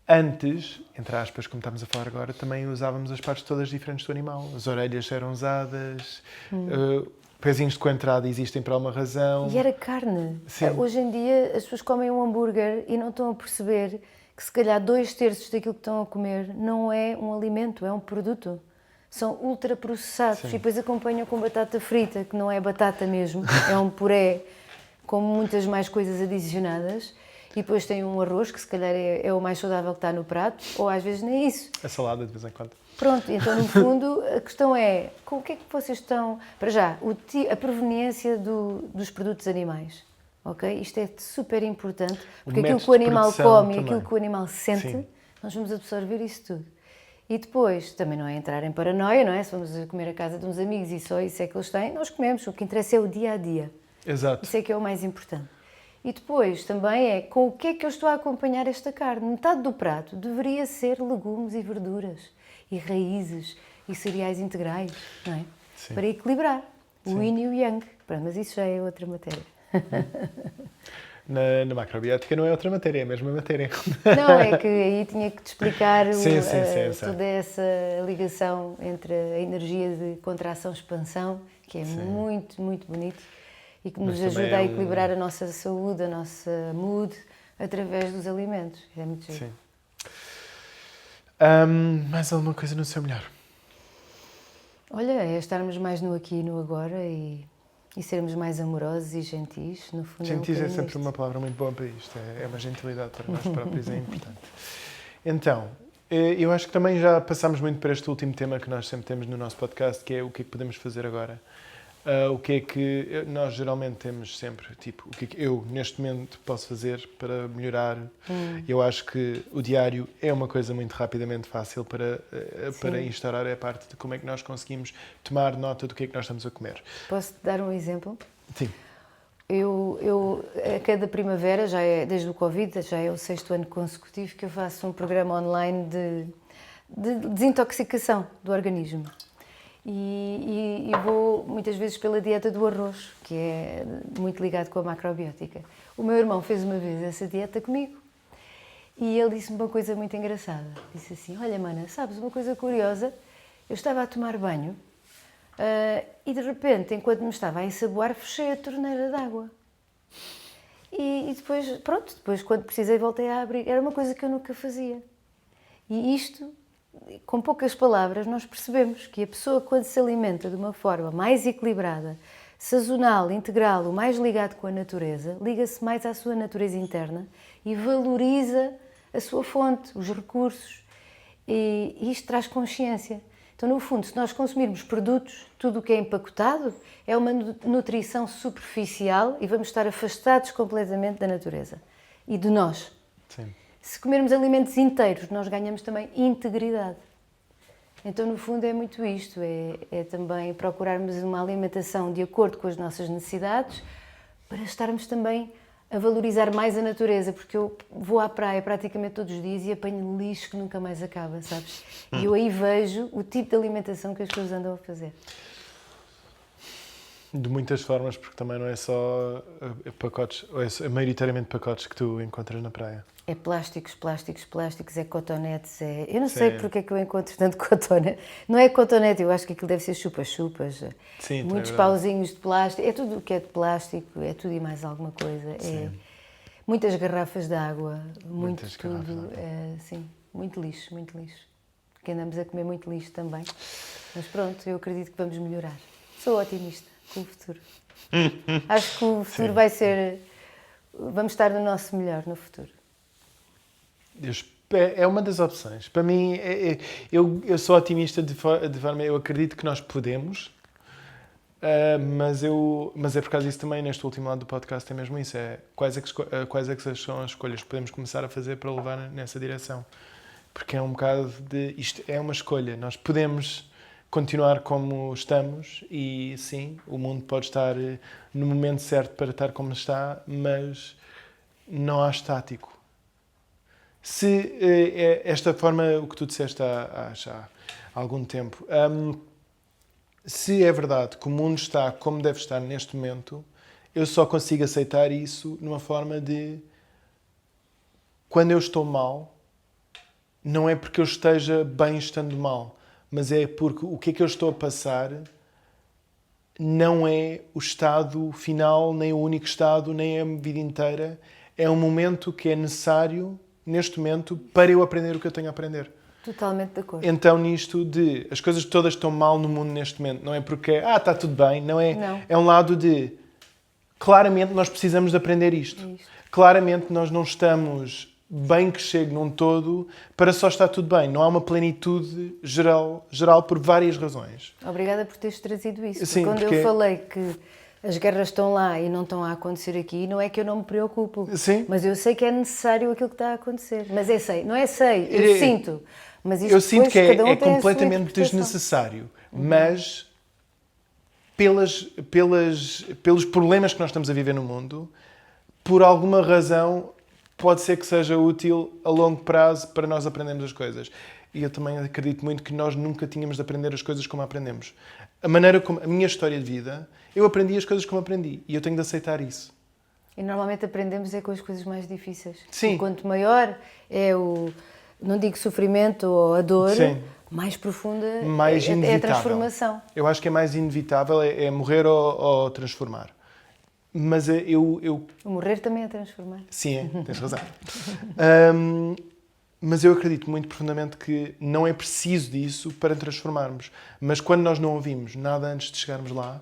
antes, entre aspas, como estamos a falar agora, também usávamos as partes todas diferentes do animal. As orelhas eram usadas, pezinhos de coentrada existem por alguma razão. E era carne. Sim. Hoje em dia as pessoas comem um hambúrguer e não estão a perceber que se calhar 2/3 daquilo que estão a comer não é um alimento, é um produto. São ultraprocessados. E depois acompanham com batata frita, que não é batata mesmo, é um puré com muitas mais coisas adicionadas. E depois tem um arroz, que se calhar é o mais saudável que está no prato, ou às vezes nem isso. A salada, de vez em quando. Pronto, então no fundo a questão é, com o que é que vocês estão... Para já, a proveniência dos produtos animais, ok? Isto é super importante, porque aquilo que o animal come e aquilo que o animal sente, sim, nós vamos absorver isso tudo. E depois, também não é entrar em paranoia, não é? Se vamos comer à casa de uns amigos e só isso é que eles têm, nós comemos, o que interessa é o dia-a-dia. Exato. Isso é que é o mais importante. E depois também é com o que é que eu estou a acompanhar esta carne. Metade do prato deveria ser legumes e verduras, e raízes, e cereais integrais, não é? Sim. Para equilibrar o yin e o yang. Mas isso já é outra matéria. Na macrobiótica não é outra matéria, é a mesma matéria. Não, é que aí tinha que te explicar sim, toda essa ligação entre a energia de contração-expansão, que é muito, muito bonito, e que nos ajuda a equilibrar a nossa saúde, a nossa mood, através dos alimentos. É muito giro. Sim. Mais alguma coisa no seu melhor? Olha, é estarmos mais no aqui e no agora e sermos mais amorosos e gentis, no fundo. Gentis é sempre uma palavra muito boa para isto, é uma gentilidade para nós próprios, é importante. Então, eu acho que também já passámos muito para este último tema que nós sempre temos no nosso podcast, que é o que é que podemos fazer agora. O que é que nós geralmente temos sempre, tipo, o que é que eu neste momento posso fazer para melhorar. Eu acho que o diário é uma coisa muito rapidamente fácil para instaurar a parte de como é que nós conseguimos tomar nota do que é que nós estamos a comer. Posso-te dar um exemplo? Sim. Eu a cada primavera, já é desde o Covid, já é o 6º ano consecutivo que eu faço um programa online de desintoxicação do organismo. E vou muitas vezes pela dieta do arroz, que é muito ligado com a macrobiótica. O meu irmão fez uma vez essa dieta comigo e ele disse-me uma coisa muito engraçada. Disse assim, olha, mana, sabes uma coisa curiosa? Eu estava a tomar banho e de repente, enquanto me estava a ensaboar, fechei a torneira de água. E depois, pronto, depois quando precisei voltei a abrir. Era uma coisa que eu nunca fazia. E isto... Com poucas palavras, nós percebemos que a pessoa, quando se alimenta de uma forma mais equilibrada, sazonal, integral, o mais ligado com a natureza, liga-se mais à sua natureza interna e valoriza a sua fonte, os recursos. E isto traz consciência. Então, no fundo, se nós consumirmos produtos, tudo o que é empacotado, é uma nutrição superficial e vamos estar afastados completamente da natureza e de nós. Sim. Se comermos alimentos inteiros, nós ganhamos também integridade. Então, no fundo, é muito isto, é também procurarmos uma alimentação de acordo com as nossas necessidades para estarmos também a valorizar mais a natureza, porque eu vou à praia praticamente todos os dias e apanho lixo que nunca mais acaba, sabes? E eu aí vejo o tipo de alimentação que as pessoas andam a fazer. De muitas formas, porque também não é só pacotes, é maioritariamente pacotes que tu encontras na praia. É plásticos, é cotonetes, Eu não sei porque é que eu encontro tanto cotonete. Não é cotonete, eu acho que aquilo deve ser chupa-chupas. Sim, muitos pauzinhos de plástico, é tudo o que é de plástico, é tudo e mais alguma coisa. Muitas garrafas de água, muito tudo. Sim, muito lixo. Porque andamos a comer muito lixo também. Mas pronto, eu acredito que vamos melhorar. Sou otimista com o futuro. Acho que o futuro vai ser... Vamos estar no nosso melhor no futuro. É uma das opções. Para mim, eu sou otimista de forma... Eu acredito que nós podemos, mas é por causa disso também, neste último lado do podcast, é mesmo isso. Quais é que são as escolhas que podemos começar a fazer para levar nessa direção? Porque é um bocado de... Isto é uma escolha. Nós podemos continuar como estamos e, sim, o mundo pode estar no momento certo para estar como está, mas não há estático. Se esta forma, o que tu disseste há algum tempo, se é verdade que o mundo está como deve estar neste momento, eu só consigo aceitar isso numa forma de... Quando eu estou mal, não é porque eu esteja bem estando mal, mas é porque o que é que eu estou a passar não é o estado final, nem o único estado, nem a vida inteira. É um momento que é necessário, neste momento, para eu aprender o que eu tenho a aprender. Totalmente de acordo. Então, nisto de... As coisas todas estão mal no mundo neste momento. Não é porque... está tudo bem. Não é... Não. É um lado de... Claramente, nós precisamos de aprender isto. Claramente, nós não estamos... bem que chegue num todo para só estar tudo bem. Não há uma plenitude geral por várias razões. Obrigada por teres trazido isso. Sim, quando porque... eu falei que as guerras estão lá e não estão a acontecer aqui, não é que eu não me preocupo. Sim. Mas eu sei que é necessário aquilo que está a acontecer. Mas não é eu sinto. Mas isto eu sinto que cada um é tem completamente desnecessário. Mas pelos problemas que nós estamos a viver no mundo, por alguma razão... pode ser que seja útil a longo prazo para nós aprendermos as coisas. E eu também acredito muito que nós nunca tínhamos de aprender as coisas como aprendemos. A minha história de vida, eu aprendi as coisas como aprendi. E eu tenho de aceitar isso. E normalmente aprendemos com as coisas mais difíceis. Sim. E quanto maior é não digo sofrimento ou a dor, sim, mais profunda mais é a transformação. Eu acho que é mais inevitável, é morrer ou transformar. Mas eu... O morrer também é transformar. Sim, tens razão. Mas eu acredito muito profundamente que não é preciso disso para transformarmos. Mas quando nós não ouvimos nada antes de chegarmos lá,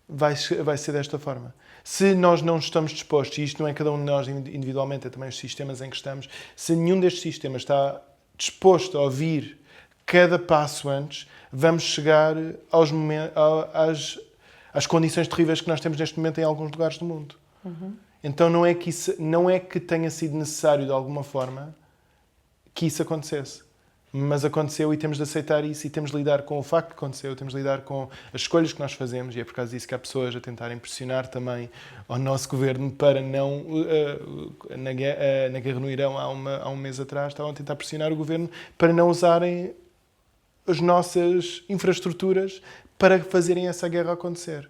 vai ser desta forma. Se nós não estamos dispostos, e isto não é cada um de nós individualmente, é também os sistemas em que estamos, se nenhum destes sistemas está disposto a ouvir cada passo antes, vamos chegar às condições terríveis que nós temos neste momento em alguns lugares do mundo. Então não é que tenha sido necessário de alguma forma que isso acontecesse. Mas aconteceu e temos de aceitar isso e temos de lidar com o facto que aconteceu, temos de lidar com as escolhas que nós fazemos e é por causa disso que há pessoas a tentarem pressionar também ao nosso governo para não... Na guerra no Irão, há um mês atrás, estavam a tentar pressionar o governo para não usarem as nossas infraestruturas para fazerem essa guerra acontecer.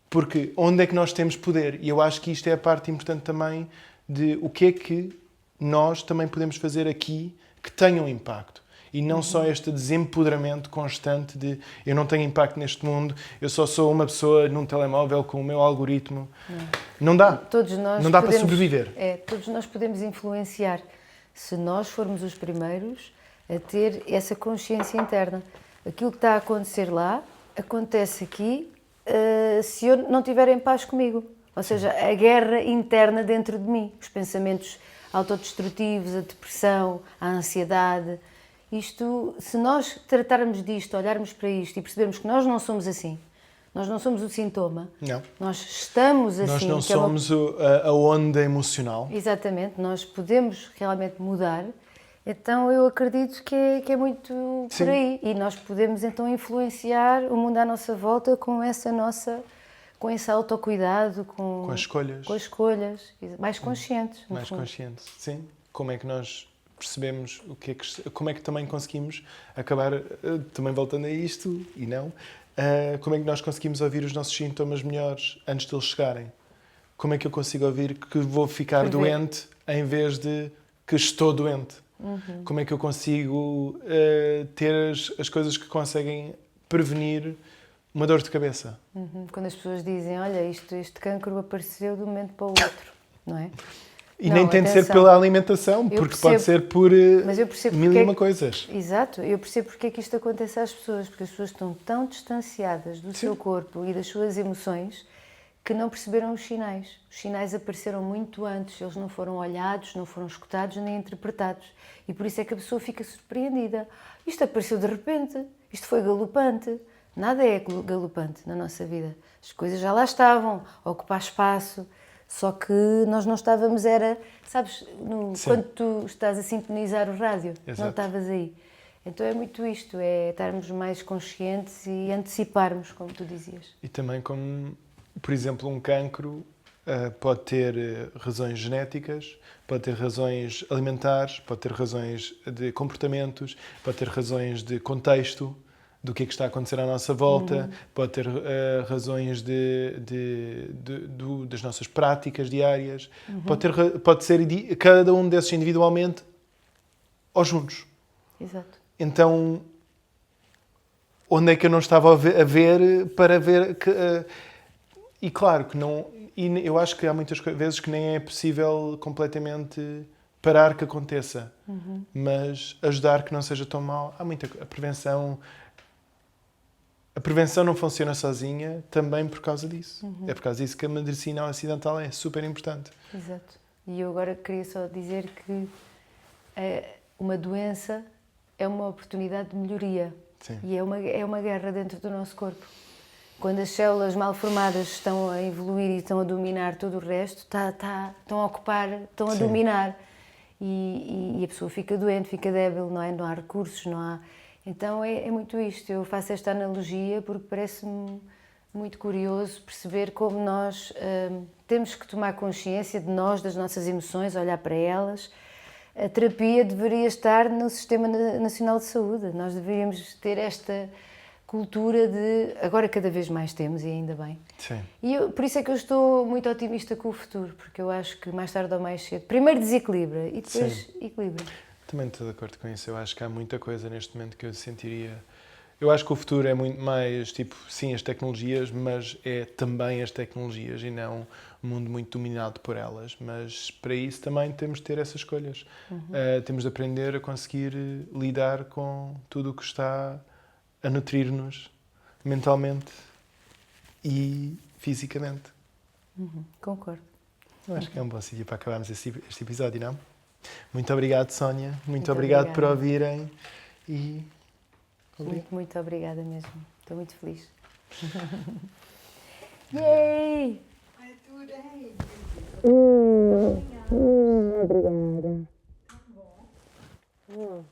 Porque onde é que nós temos poder? E eu acho que isto é a parte importante também de o que é que nós também podemos fazer aqui que tenha um impacto. E não só este desempoderamento constante de eu não tenho impacto neste mundo, eu só sou uma pessoa num telemóvel com o meu algoritmo. Não dá. Não dá para sobreviver. Todos nós podemos influenciar se nós formos os primeiros a ter essa consciência interna. Aquilo que está a acontecer lá, acontece aqui se eu não estiver em paz comigo. Ou seja, a guerra interna dentro de mim. Os pensamentos autodestrutivos, a depressão, a ansiedade. Isto, se nós tratarmos disto, olharmos para isto e percebermos que nós não somos assim, nós não somos o sintoma, não. Nós estamos assim. Nós não somos a onda emocional. Exatamente, nós podemos realmente mudar, então eu acredito que é muito por aí. E nós podemos então influenciar o mundo à nossa volta com esse autocuidado, com as escolhas. Com as escolhas, mais conscientes. Mais conscientes, sim. Como é que nós percebemos como é que também conseguimos acabar, também voltando a isto, e não, como é que nós conseguimos ouvir os nossos sintomas melhores antes de eles chegarem? Como é que eu consigo ouvir que vou ficar doente em vez de que estou doente? Como é que eu consigo ter as coisas que conseguem prevenir uma dor de cabeça? Quando as pessoas dizem, olha, este cancro apareceu de um momento para o outro, não é? E nem tem de ser pela alimentação, porque pode ser por mil e uma coisas. Exato, eu percebo porque é que isto acontece às pessoas, porque as pessoas estão tão distanciadas do seu corpo e das suas emoções que não perceberam os sinais. Os sinais apareceram muito antes, eles não foram olhados, não foram escutados nem interpretados. E por isso é que a pessoa fica surpreendida. Isto apareceu de repente, isto foi galopante. Nada é galopante na nossa vida. As coisas já lá estavam, a ocupar espaço, só que nós não estávamos, sabes, quando tu estás a sintonizar o rádio, Exato. Não estavas aí. Então é muito isto, é estarmos mais conscientes e anteciparmos, como tu dizias. E também como, por exemplo, um cancro pode ter razões genéticas, pode ter razões alimentares, pode ter razões de comportamentos, pode ter razões de contexto, do que é que está a acontecer à nossa volta, pode ter razões das nossas práticas diárias, pode ser cada um desses individualmente ou juntos. Exato. Então, onde é que eu não estava a ver para ver que... e claro que não... E eu acho que há muitas vezes que nem é possível completamente parar que aconteça. Mas ajudar que não seja tão mal. Há muita... A prevenção não funciona sozinha também por causa disso. É por causa disso que a medicina ocidental é super importante. Exato. E eu agora queria só dizer que uma doença é uma oportunidade de melhoria. Sim. E é uma guerra dentro do nosso corpo. Quando as células mal formadas estão a evoluir e estão a dominar todo o resto, estão a ocupar, estão a dominar. E a pessoa fica doente, fica débil, não é? Não há recursos, não há... Então é muito isto. Eu faço esta analogia porque parece-me muito curioso perceber como nós temos que tomar consciência de nós, das nossas emoções, olhar para elas. A terapia deveria estar no Sistema Nacional de Saúde. Nós deveríamos ter esta cultura de... Agora cada vez mais temos, e ainda bem. Sim. E por isso é que eu estou muito otimista com o futuro, porque eu acho que mais tarde ou mais cedo, primeiro desequilibra e depois equilibra. Também estou de acordo com isso. Eu acho que há muita coisa neste momento que eu sentiria... Eu acho que o futuro é muito mais, tipo, sim, as tecnologias, mas é também as tecnologias e não um mundo muito dominado por elas. Mas para isso também temos de ter essas escolhas. Temos de aprender a conseguir lidar com tudo o que está a nutrir-nos mentalmente e fisicamente. Concordo. Eu acho que é um bom sítio para acabarmos este episódio, não? Muito obrigado, Sónia. Muito obrigado por ouvirem e... Muito obrigada mesmo. Estou muito feliz. Yay! Adorei! Obrigada. Tá bom.